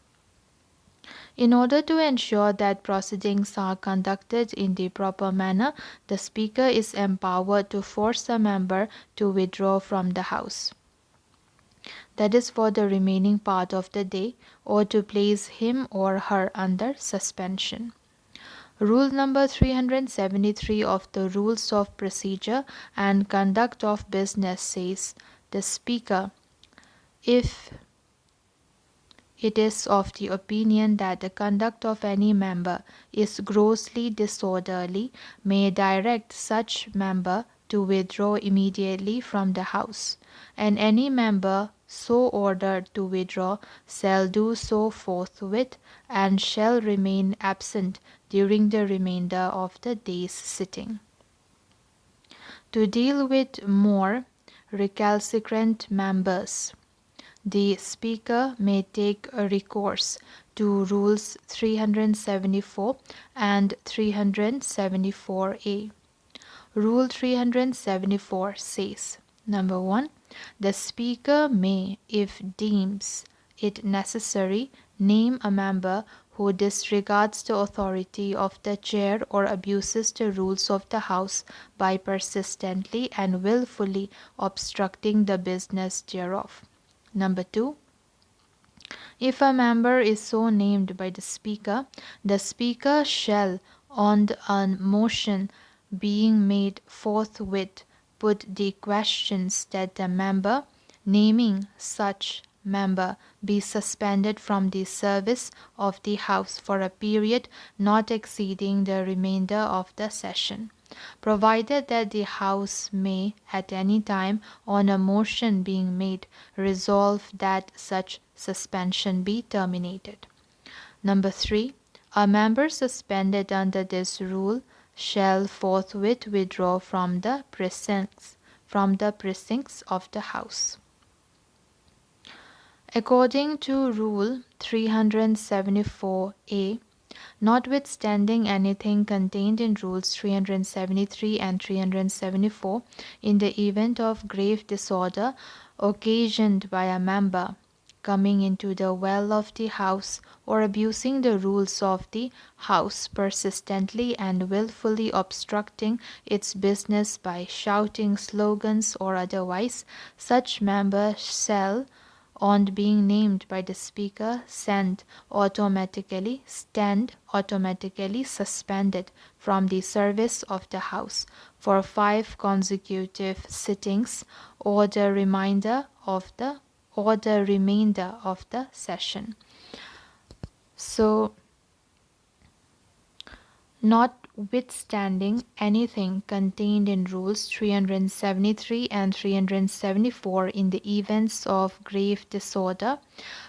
In order to ensure that proceedings are conducted in the proper manner, the Speaker is empowered to force a member to withdraw from the House, that is for the remaining part of the day, or to place him or her under suspension. Rule number 373 of the Rules of Procedure and Conduct of Business says, the Speaker, if it is of the opinion that the conduct of any member is grossly disorderly, may direct such member to withdraw immediately from the House, and any member so ordered to withdraw shall do so forthwith and shall remain absent during the remainder of the day's sitting. To deal with more recalcitrant members, the Speaker may take a recourse to Rules 374 and 374A. Rule 374 says, number 1. The Speaker may, if deems it necessary, name a member who disregards the authority of the chair or abuses the rules of the House by persistently and willfully obstructing the business thereof. Number 2. If a member is so named by the Speaker shall, on a motion being made forthwith, put the questions that the member naming such member be suspended from the service of the House for a period not exceeding the remainder of the session, provided that the House may at any time, on a motion being made, resolve that such suspension be terminated. Number 3. A member suspended under this rule shall forthwith withdraw from the precincts of the House. According to Rule 374A, notwithstanding anything contained in Rules 373 and 374, in the event of grave disorder occasioned by a member coming into the well of the House or abusing the rules of the House, persistently and willfully obstructing its business by shouting slogans or otherwise, such member shall, on being named by the Speaker, stand automatically suspended from the service of the House for 5 consecutive sittings or the remainder of the session. So, notwithstanding anything contained in Rules 373 and 374 in the events of grave disorder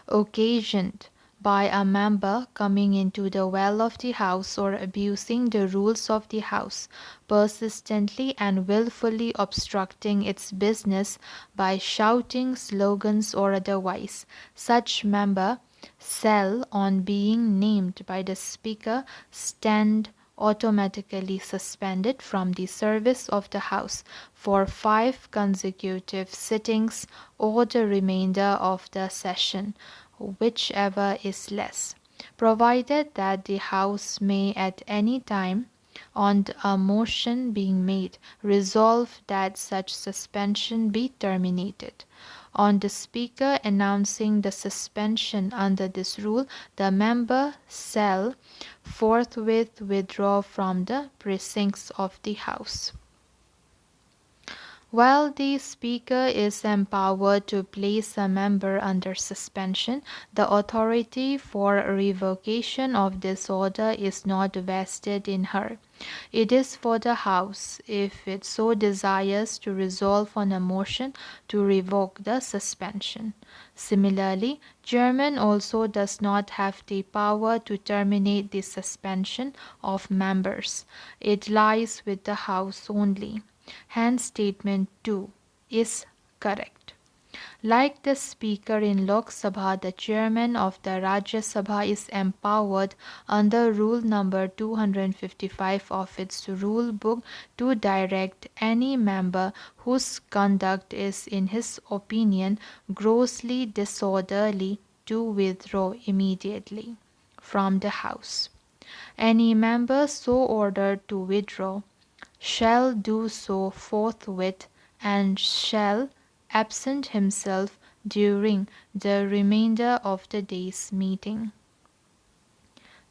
occasioned by a member coming into the well of the House or abusing the rules of the House, persistently and wilfully obstructing its business by shouting slogans or otherwise, such member shall, on being named by the Speaker, stand automatically suspended from the service of the House for 5 consecutive sittings or the remainder of the session, whichever is less, provided that the House may at any time, on a motion being made, resolve that such suspension be terminated. On the Speaker announcing the suspension under this rule, the member shall forthwith withdraw from the precincts of the House. While the Speaker is empowered to place a member under suspension, the authority for revocation of this order is not vested in her. It is for the House, if it so desires, to resolve on a motion to revoke the suspension. Similarly, Chairman also does not have the power to terminate the suspension of members. It lies with the House only. Hence, statement 2 is correct. Like the Speaker in Lok Sabha, the Chairman of the Rajya Sabha is empowered under Rule number 255 of its rule book to direct any member whose conduct is, in his opinion, grossly disorderly to withdraw immediately from the House. Any member so ordered to withdraw shall do so forthwith and shall absent himself during the remainder of the day's meeting.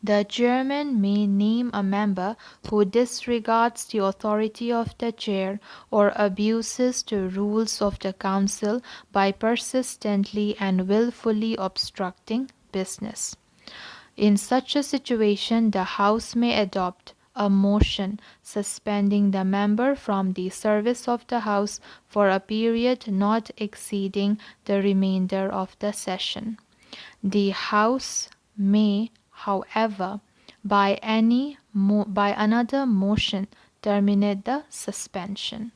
The Chairman may name a member who disregards the authority of the Chair or abuses the rules of the Council by persistently and wilfully obstructing business. In such a situation, the House may adopt a motion suspending the member from the service of the House for a period not exceeding the remainder of the session. The House may, however, by another motion terminate the suspension.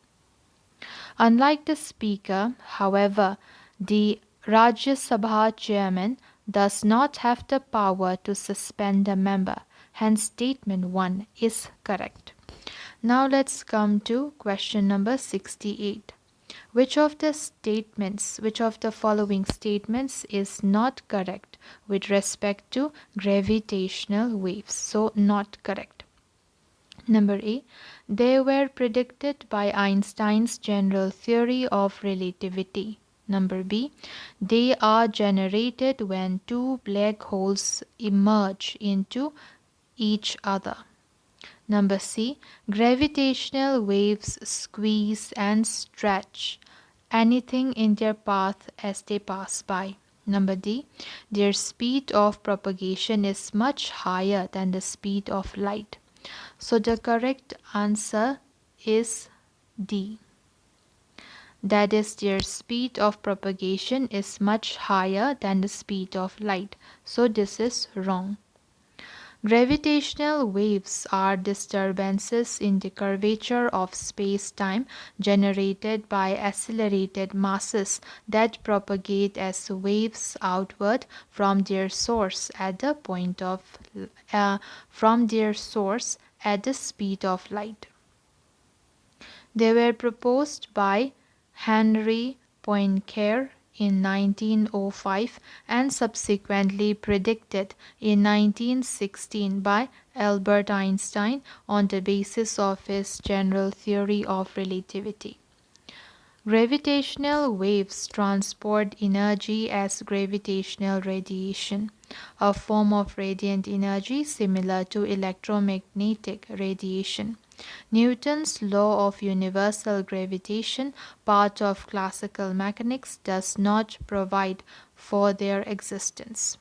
Unlike the Speaker, however, the Rajya Sabha Chairman does not have the power to suspend a member. Hence, statement 1 is correct. Now let's come to question number 68. Which of the following statements is not correct with respect to gravitational waves? So, not correct. Number A, they were predicted by Einstein's general theory of relativity. Number B, they are generated when two black holes emerge into each other. Number C, gravitational waves squeeze and stretch anything in their path as they pass by. Number D, their speed of propagation is much higher than the speed of light. So the correct answer is D. That is, their speed of propagation is much higher than the speed of light. So this is wrong. Gravitational waves are disturbances in the curvature of space-time generated by accelerated masses that propagate as waves outward from their source at the speed of light. They were proposed by Henry Poincare in 1905 and subsequently predicted in 1916 by Albert Einstein on the basis of his general theory of relativity. Gravitational waves transport energy as gravitational radiation, a form of radiant energy similar to electromagnetic radiation. Newton's law of universal gravitation, part of classical mechanics, does not provide for their existence.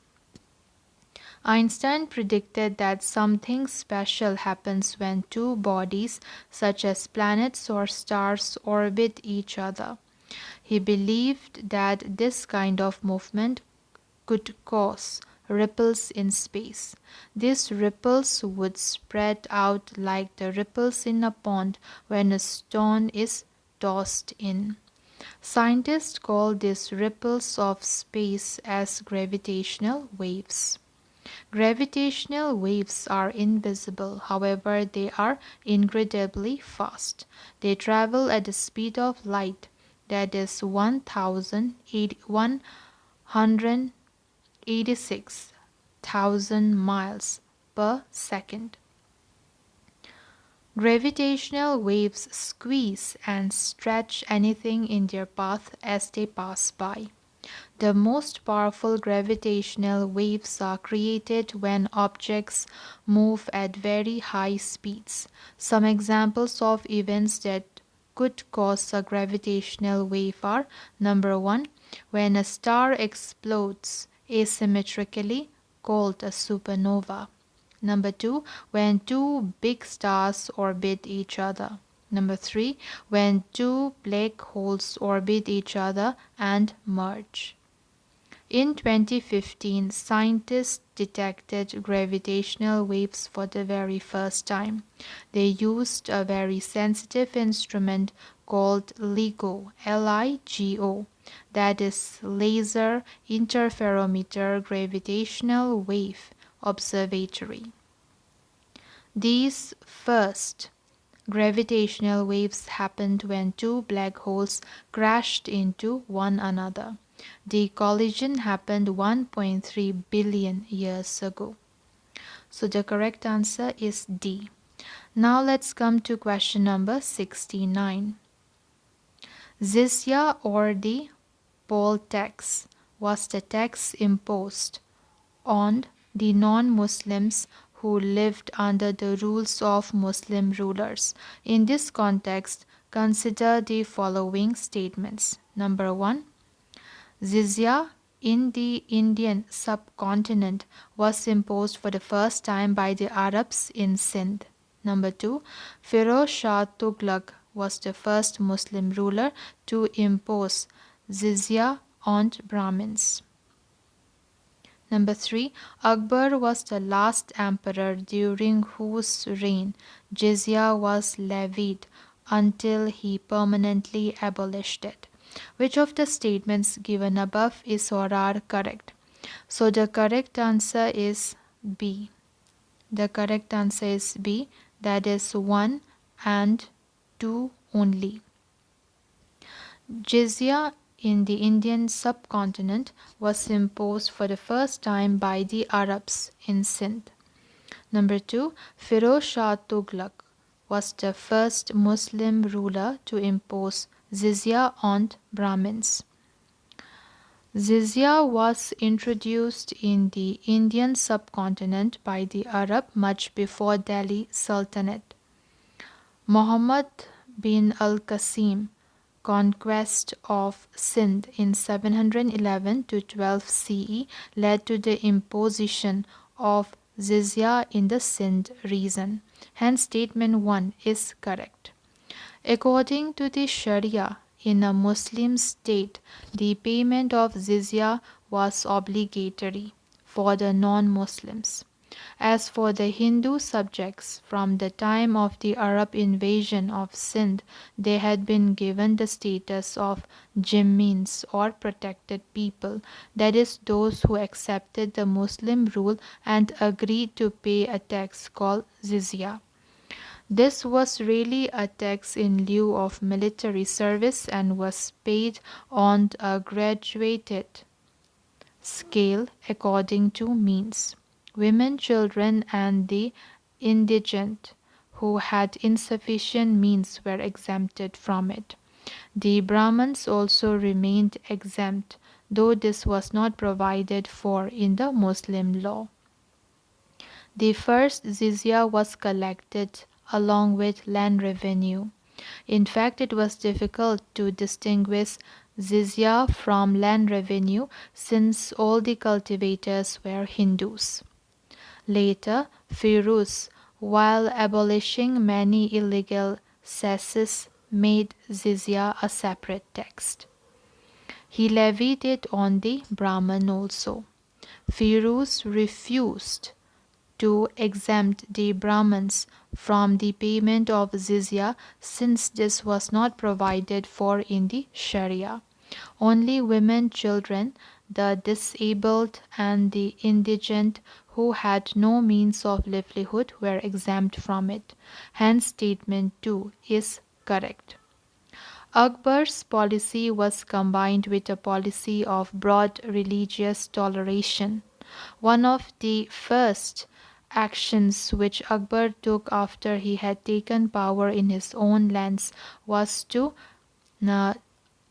Einstein predicted that something special happens when two bodies, such as planets or stars, orbit each other. He believed that this kind of movement could cause ripples in space. These ripples would spread out like the ripples in a pond when a stone is tossed in. Scientists call these ripples of space as gravitational waves. Gravitational waves are invisible, however, they are incredibly fast. They travel at the speed of light, that is 186,000 miles per second. Gravitational waves squeeze and stretch anything in their path as they pass by. The most powerful gravitational waves are created when objects move at very high speeds. Some examples of events that could cause a gravitational wave are: number 1, when a star explodes asymmetrically, called a supernova. Number 2, when two big stars orbit each other. Number 3, when two black holes orbit each other and merge. In 2015, scientists detected gravitational waves for the very first time. They used a very sensitive instrument called LIGO, LIGO, that is Laser Interferometer Gravitational Wave Observatory. These first gravitational waves happened when two black holes crashed into one another. The collision happened 1.3 billion years ago. So the correct answer is D. Now let's come to question number 69. Jizya, or the poll tax, was the tax imposed on the non-Muslims who lived under the rules of Muslim rulers. In this context, consider the following statements. Number 1, jizya in the Indian subcontinent was imposed for the first time by the Arabs in Sindh. Number 2, Firoz Shah Tughlaq was the first Muslim ruler to impose jizya on Brahmins. Number 3, Akbar was the last emperor during whose reign jizya was levied until he permanently abolished it. Which of the statements given above is or are correct? So the correct answer is B. The correct answer is B, that is 1 and 2 only. Jizya in the Indian subcontinent was imposed for the first time by the Arabs in Sindh. Number 2, Firoz Shah Tughlaq was the first Muslim ruler to impose jizya on Brahmins. Jizya was introduced in the Indian subcontinent by the Arab much before Delhi Sultanate. Muhammad bin al-Qasim conquest of Sindh in 711 to 12 CE led to the imposition of jizya in the Sindh region. Hence statement 1 is correct. According to the Sharia, in a Muslim state, the payment of jizya was obligatory for the non-Muslims. As for the Hindu subjects, from the time of the Arab invasion of Sindh, they had been given the status of Jimmins, or protected people, that is, those who accepted the Muslim rule and agreed to pay a tax called jizya. This was really a tax in lieu of military service and was paid on a graduated scale according to means. Women, children, and the indigent who had insufficient means were exempted from it. The Brahmins also remained exempt, though this was not provided for in the Muslim law. The first jizya was collected along with land revenue. In fact, it was difficult to distinguish jizya from land revenue since all the cultivators were Hindus. Later, Firuz, while abolishing many illegal cesses, made jizya a separate tax. He levied it on the Brahman also. Firuz refused to exempt the Brahmins from the payment of jizya since this was not provided for in the Sharia. Only women, children, the disabled, and the indigent who had no means of livelihood were exempt from it. Hence, statement 2 is correct. Akbar's policy was combined with a policy of broad religious toleration. One of the first actions which Akbar took after he had taken power in his own lands was to uh,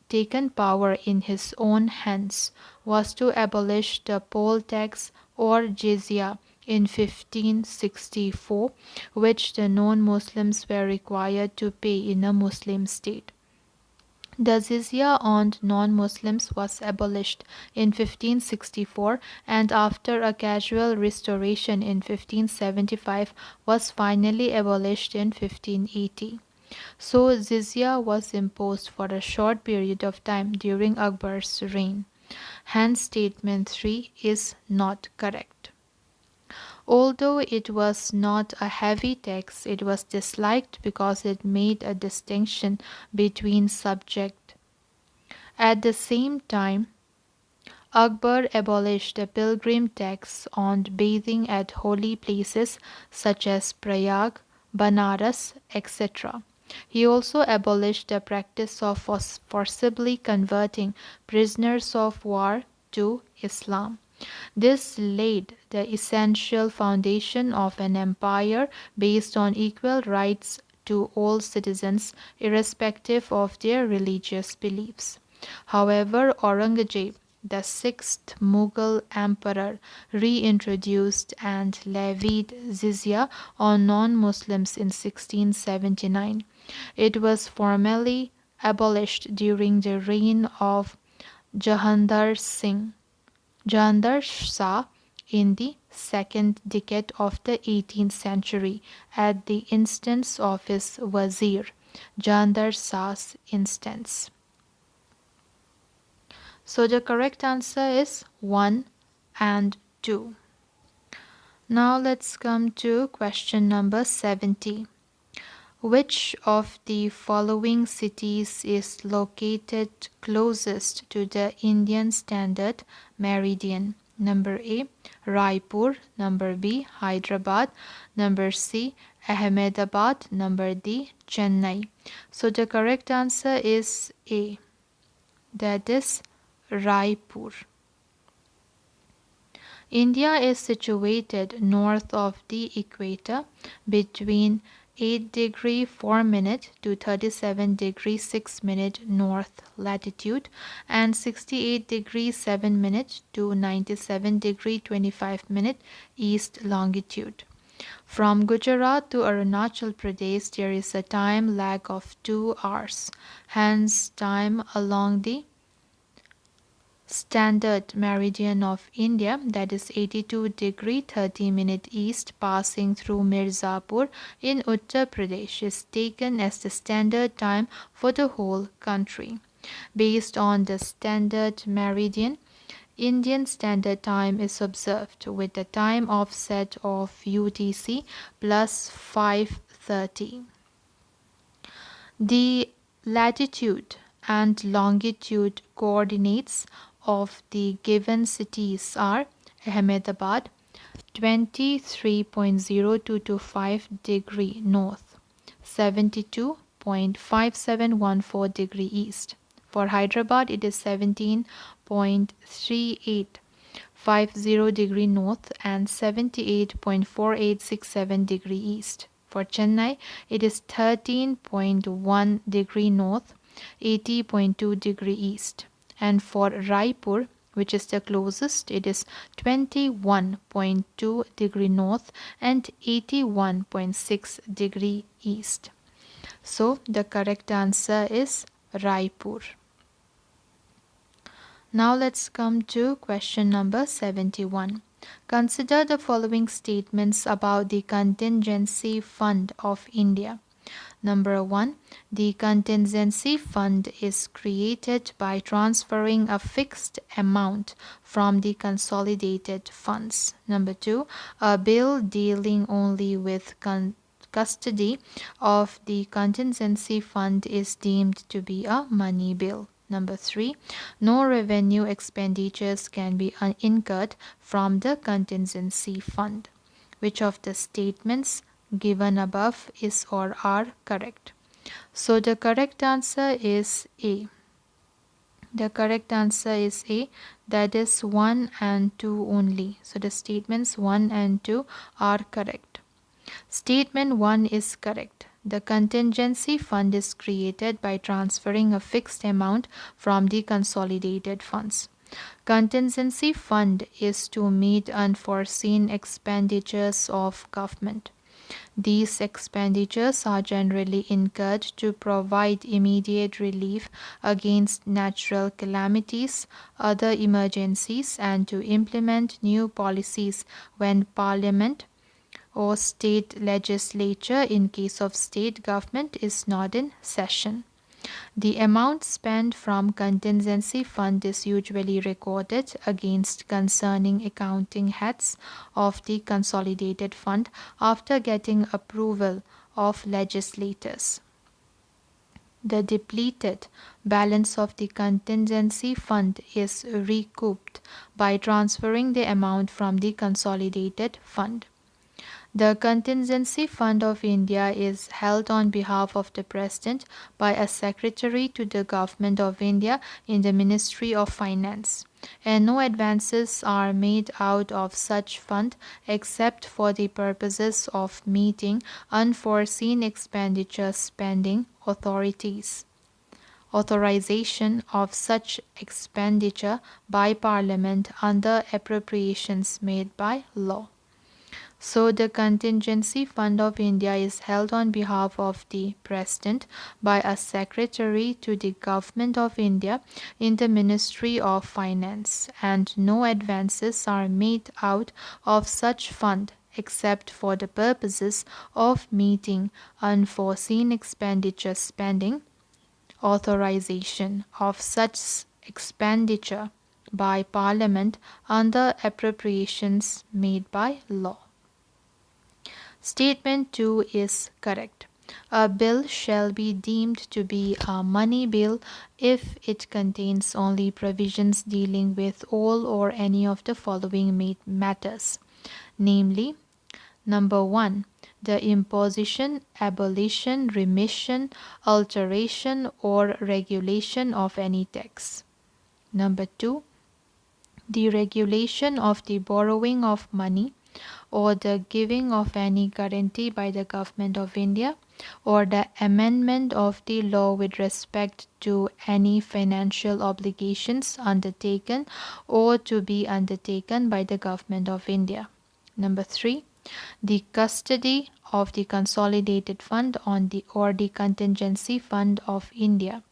taken power in his own hands was to abolish the poll tax or jizya in 1564, which the non-Muslims were required to pay in a Muslim state. The jizya on non-Muslims was abolished in 1564 and after a gradual restoration in 1575 was finally abolished in 1580. So jizya was imposed for a short period of time during Akbar's reign. Hence statement 3 is not correct. Although it was not a heavy tax, it was disliked because it made a distinction between subject. At the same time, Akbar abolished the pilgrim tax on bathing at holy places such as Prayag, Banaras, etc. He also abolished the practice of forcibly converting prisoners of war to Islam. This laid the essential foundation of an empire based on equal rights to all citizens, irrespective of their religious beliefs. However, Aurangzeb, the sixth Mughal emperor, reintroduced and levied jizya on non-Muslims in 1679. It was formally abolished during the reign of Jahandar Singh. Jahandar Shah in the second decade of the 18th century at the instance of his wazir, Jahandar Shah's instance. So the correct answer is 1 and 2. Now let's come to question number 70. Which of the following cities is located closest to the Indian Standard Meridian? Number A, Raipur. Number B, Hyderabad. Number C, Ahmedabad. Number D, Chennai. So the correct answer is A. That is Raipur. India is situated north of the equator between 8° 4' to 37° 6' north latitude and 68° 7' to 97° 25' east longitude. From Gujarat to Arunachal Pradesh there is a time lag of 2 hours. Hence, time along the standard meridian of India, that is 82° 30' east, passing through Mirzapur in Uttar Pradesh, is taken as the standard time for the whole country. Based on the standard meridian, Indian Standard Time is observed with the time offset of UTC plus 5:30. The latitude and longitude coordinates of the given cities are Ahmedabad 23.0225 north, 72.5714 east. For Hyderabad it is 17.3850 north and 78.4867 east. For Chennai it is 13.1 north, 80.2 degree east. And for Raipur, which is the closest, it is 21.2 degree north and 81.6 degree east. So the correct answer is Raipur. Now let's come to question number 71. Consider the following statements about the Contingency Fund of India. Number 1. The contingency fund is created by transferring a fixed amount from the consolidated funds. Number 2. A bill dealing only with custody of the contingency fund is deemed to be a money bill. Number 3. No revenue expenditures can be incurred from the contingency fund. Which of the statements given above is or are correct? So the correct answer is A. The correct answer is A, that is 1 and 2 only. So the statements 1 and 2 are correct. Statement 1 is correct. The contingency fund is created by transferring a fixed amount from the consolidated funds. Contingency fund is to meet unforeseen expenditures of government. These expenditures are generally incurred to provide immediate relief against natural calamities, other emergencies, and to implement new policies when Parliament or state legislature in case of state government is not in session. The amount spent from contingency fund is usually recorded against concerning accounting heads of the consolidated fund after getting approval of legislators. The depleted balance of the contingency fund is recouped by transferring the amount from the consolidated fund. The Contingency Fund of India is held on behalf of the President by a Secretary to the Government of India in the Ministry of Finance, and no advances are made out of such fund except for the purposes of meeting unforeseen expenditure spending authorization of such expenditure by Parliament under appropriations made by law. So the Contingency Fund of India is held on behalf of the President by a Secretary to the Government of India in the Ministry of Finance, and no advances are made out of such fund except for the purposes of meeting unforeseen expenditure spending authorization of such expenditure by Parliament under appropriations made by law. Statement 2 is correct. A bill shall be deemed to be a money bill if it contains only provisions dealing with all or any of the following matters, namely, number 1, the imposition, abolition, remission, alteration, or regulation of any tax. Number 2, the regulation of the borrowing of money, or the giving of any guarantee by the Government of India, or the amendment of the law with respect to any financial obligations undertaken or to be undertaken by the Government of India. Number 3, the custody of the consolidated fund or the contingency fund of India,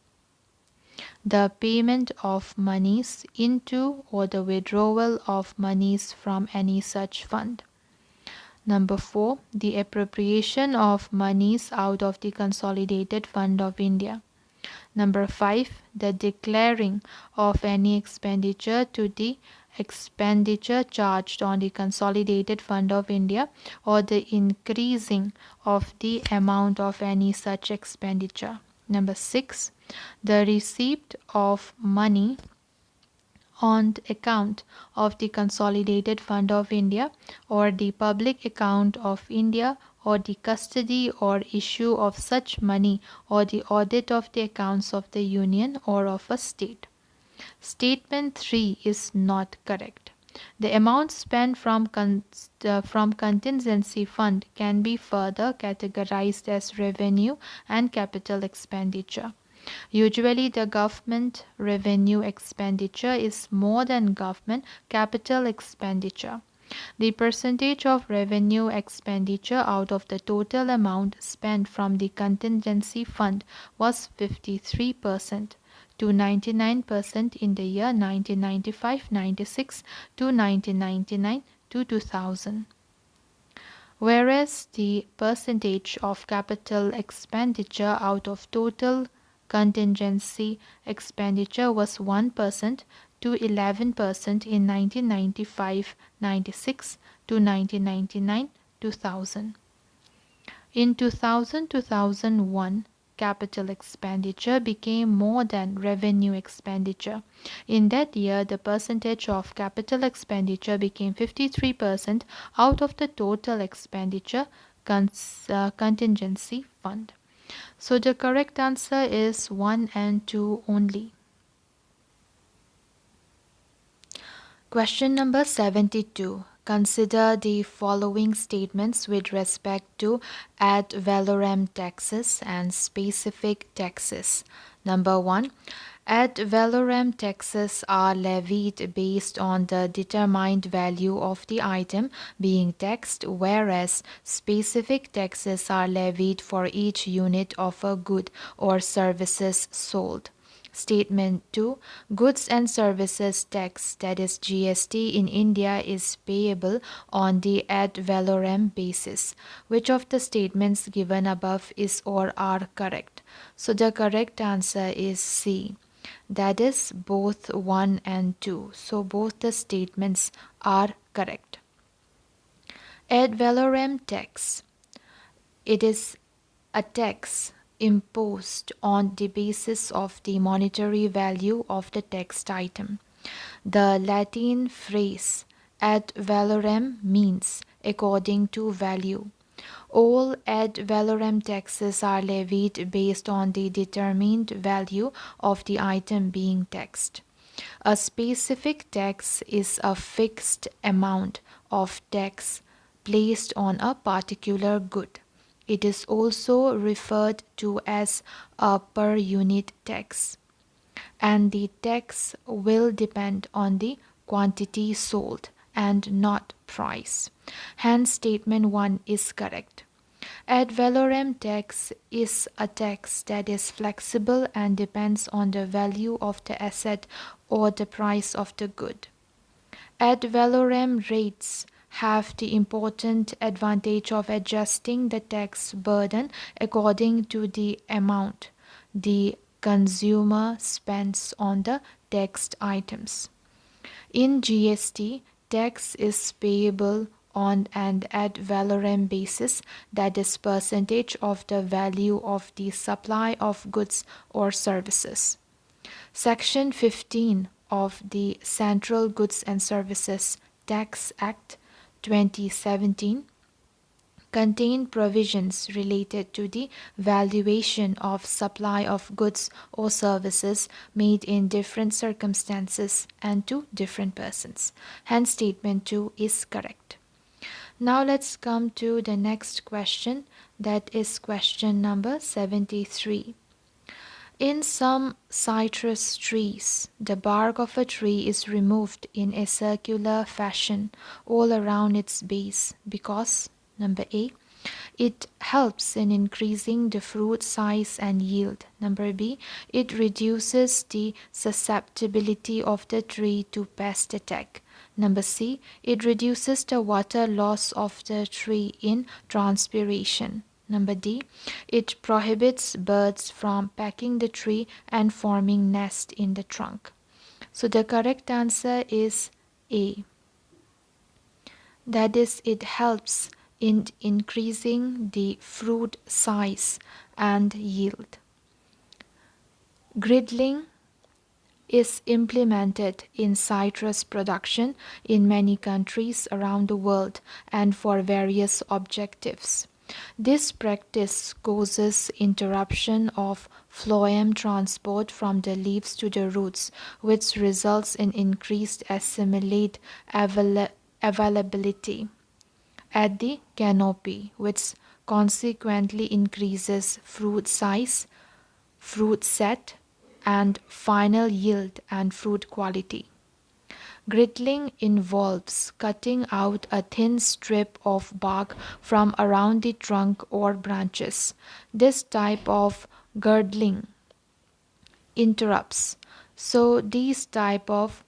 the payment of monies into or the withdrawal of monies from any such fund. Number 4, the appropriation of monies out of the Consolidated Fund of India. Number 5, the declaring of any expenditure to the expenditure charged on the Consolidated Fund of India, or the increasing of the amount of any such expenditure. Number 6, the receipt of money on account of the Consolidated Fund of India or the public account of India, or the custody or issue of such money, or the audit of the accounts of the Union or of a state. Statement 3 is not correct. The amount spent from contingency fund can be further categorized as revenue and capital expenditure. Usually the government revenue expenditure is more than government capital expenditure. The percentage of revenue expenditure out of the total amount spent from the contingency fund was 53% to 99% in the year 1995-96 to 1999 to 2000. Whereas the percentage of capital expenditure out of total contingency expenditure was 1% to 11% in 1995-96 to 1999-2000. In 2000-2001, capital expenditure became more than revenue expenditure. In that year, the percentage of capital expenditure became 53% out of the total expenditure contingency fund. So the correct answer is 1 and 2 only. Question number 72. Consider the following statements with respect to ad valorem taxes and specific taxes. Number 1. Ad valorem taxes are levied based on the determined value of the item being taxed, whereas specific taxes are levied for each unit of a good or services sold. Statement 2. Goods and services tax, that is GST, in India is payable on the ad valorem basis. Which of the statements given above is or are correct? So the correct answer is C. That is both 1 and 2. So both the statements are correct. Ad valorem tax. It is a tax imposed on the basis of the monetary value of the taxed item. The Latin phrase ad valorem means according to value. All ad valorem taxes are levied based on the determined value of the item being taxed. A specific tax is a fixed amount of tax placed on a particular good. It is also referred to as a per unit tax, and the tax will depend on the quantity sold and not price. Hence, statement 1 is correct. Ad valorem tax is a tax that is flexible and depends on the value of the asset or the price of the good. Ad valorem rates have the important advantage of adjusting the tax burden according to the amount the consumer spends on the taxed items. In GST, tax is payable on an ad valorem basis, that is percentage of the value of the supply of goods or services. Section 15 of the Central Goods and Services Tax Act 2017 contain provisions related to the valuation of supply of goods or services made in different circumstances and to different persons. Hence, statement 2 is correct. Now let's come to the next question, that is question number 73. In some citrus trees, the bark of a tree is removed in a circular fashion all around its base because, number A, it helps in increasing the fruit size and yield. Number B, it reduces the susceptibility of the tree to pest attack. Number C, it reduces the water loss of the tree in transpiration. Number D, it prohibits birds from pecking the tree and forming nest in the trunk. So the correct answer is A. That is, it helps in increasing the fruit size and yield. Griddling is implemented in citrus production in many countries around the world and for various objectives. This practice causes interruption of phloem transport from the leaves to the roots, which results in increased assimilate availability at the canopy, which consequently increases fruit size, fruit set, and final yield and fruit quality. Griddling involves cutting out a thin strip of bark from around the trunk or branches. This type of girdling interrupts. So these type of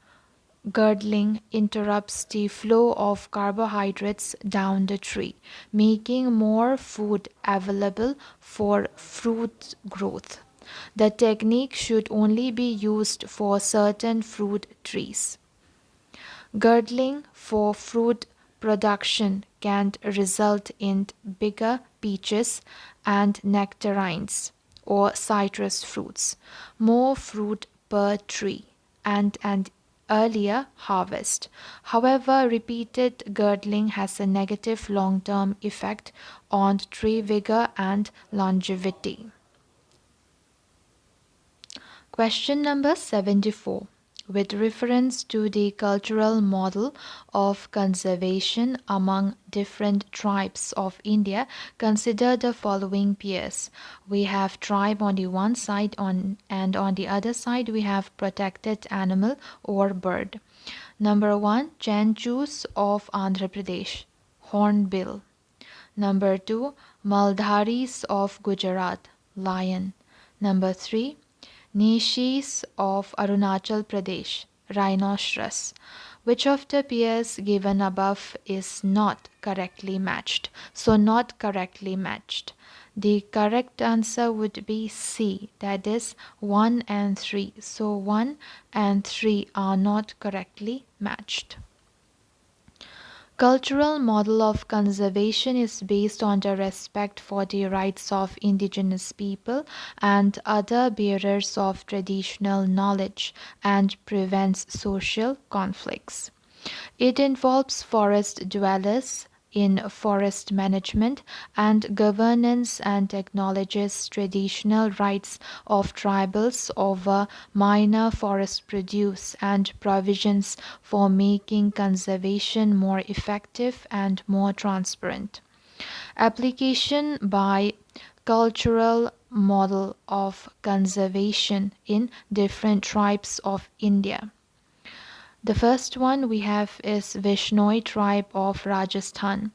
girdling interrupts the flow of carbohydrates down the tree, making more food available for fruit growth. The technique should only be used for certain fruit trees. Girdling for fruit production can result in bigger peaches and nectarines or citrus fruits, more fruit per tree, and an earlier harvest. However, repeated girdling has a negative long-term effect on tree vigor and longevity. Question number 74. With reference to the cultural model of conservation among different tribes of India, consider the following pairs. We have tribe on the one side and on the other side we have protected animal or bird. Number 1, Chanchus of Andhra Pradesh, hornbill. Number 2, Maldharis of Gujarat, lion. Number 3, Nishis of Arunachal Pradesh, rhinoceros. Which of the pairs given above is not correctly matched? So not correctly matched. The correct answer would be C, that is 1 and 3. So 1 and 3 are not correctly matched. Cultural model of conservation is based on the respect for the rights of indigenous people and other bearers of traditional knowledge and prevents social conflicts. It involves forest dwellers in forest management and governance and acknowledges traditional rights of tribals over minor forest produce and provisions for making conservation more effective and more transparent. Application by cultural model of conservation in different tribes of India. The first one we have is Vishnoi tribe of Rajasthan.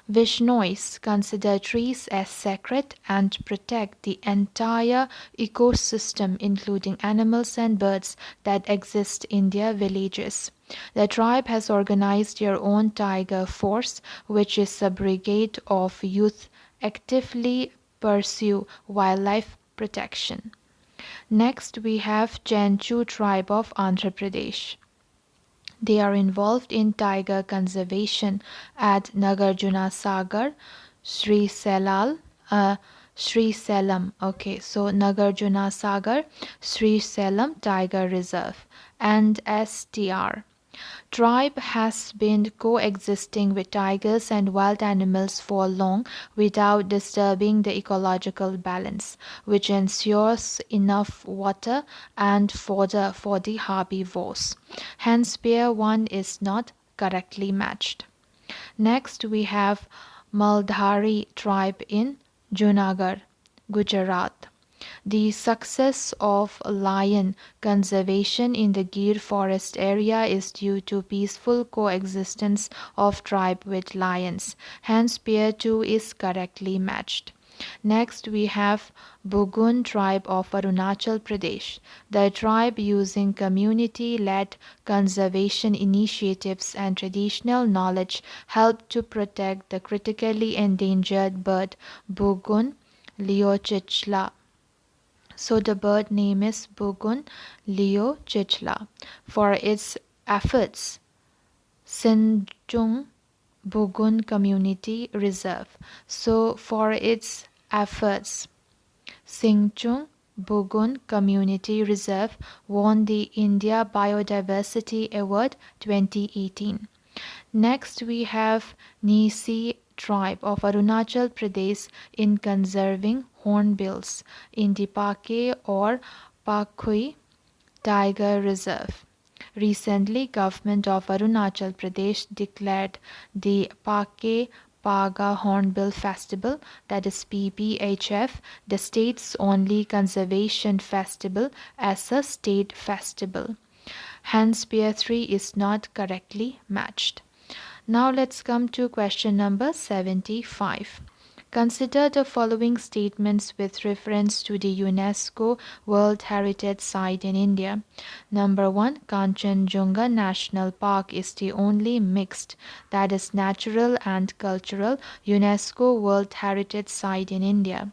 Vishnois consider trees as sacred and protect the entire ecosystem, including animals and birds that exist in their villages. The tribe has organized their own tiger force, which is a brigade of youth actively pursue wildlife protection. Next, we have Chanchu tribe of Andhra Pradesh. They are involved in tiger conservation at Nagarjuna Sagar, Sri Selal, Sri Selam. Okay, so Nagarjuna Sagar, Sri Selam Tiger Reserve, and STR. Tribe has been coexisting with tigers and wild animals for long without disturbing the ecological balance, which ensures enough water and fodder for the herbivores. Hence, pair 1 is not correctly matched. Next, we have Maldhari tribe in Junagadh, Gujarat. The success of lion conservation in the Gir forest area is due to peaceful coexistence of tribe with lions. Hence, pair 2 is correctly matched. Next, we have Bugun Tribe of Arunachal Pradesh. The tribe, using community-led conservation initiatives and traditional knowledge, helped to protect the critically endangered bird Bugun Leochichla. So the bird name is Bugun Leochichla. For its efforts, Sinjung Bugun Community Reserve. So for its efforts, Singchung Bugun Community Reserve won the India Biodiversity Award 2018. Next we have Nisi tribe of Arunachal Pradesh in conserving hornbills in the Pake or Pakhui Tiger Reserve. Recently, government of Arunachal Pradesh declared the Pake Paga Hornbill Festival, that is PBHF, the state's only conservation festival as a state festival. Hence, pair 3 is not correctly matched. Now let's come to question number 75. Consider the following statements with reference to the UNESCO World Heritage Site in India. Number 1. Kanchenjunga National Park is the only mixed, that is natural and cultural, UNESCO World Heritage Site in India.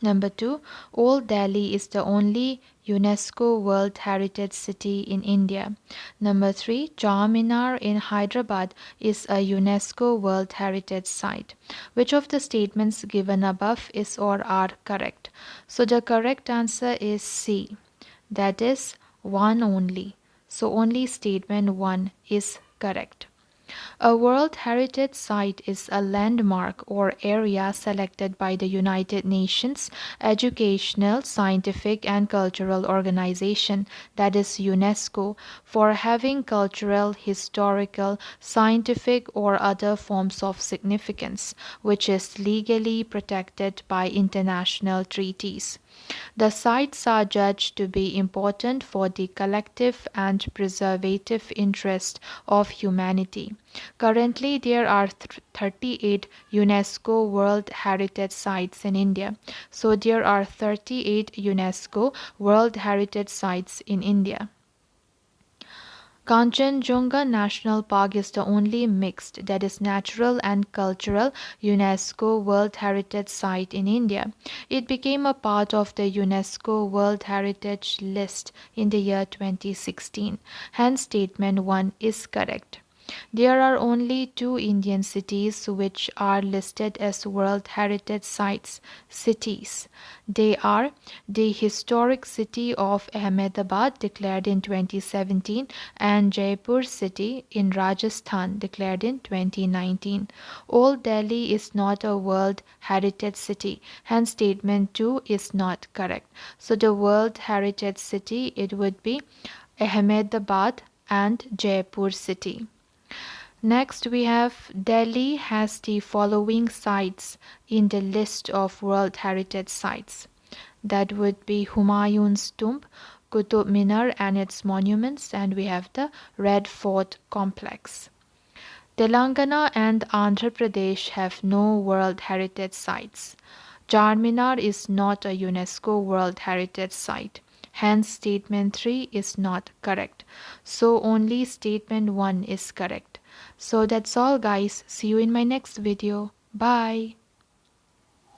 Number 2. Old Delhi is the only UNESCO World Heritage City in India. Number 3. Charminar in Hyderabad is a UNESCO World Heritage Site. Which of the statements given above is or are correct? So the correct answer is C. That is 1 only. So only statement 1 is correct. A World Heritage Site is a landmark or area selected by the United Nations Educational, Scientific and Cultural Organization, that is UNESCO, for having cultural, historical, scientific or other forms of significance, which is legally protected by international treaties. The sites are judged to be important for the collective and preservative interest of humanity. Currently, there are 38 UNESCO World Heritage Sites in India. So, there are 38 UNESCO World Heritage Sites in India. Kanchenjunga National Park is the only mixed, that is natural and cultural, UNESCO World Heritage Site in India. It became a part of the UNESCO World Heritage List in the year 2016. Hence, statement 1 is correct. There are only 2 Indian cities which are listed as World Heritage Sites cities. They are the historic city of Ahmedabad, declared in 2017, and Jaipur city in Rajasthan, declared in 2019. Old Delhi is not a World Heritage City, hence statement 2 is not correct. So the World Heritage City, it would be Ahmedabad and Jaipur city. Next, we have Delhi has the following sites in the list of World Heritage Sites. That would be Humayun's tomb, Qutub Minar and its monuments, and we have the Red Fort complex. Telangana and Andhra Pradesh have no World Heritage Sites. Charminar is not a UNESCO World Heritage Site. Hence, statement 3 is not correct. So, only statement 1 is correct. So, that's all, guys. See you in my next video. Bye.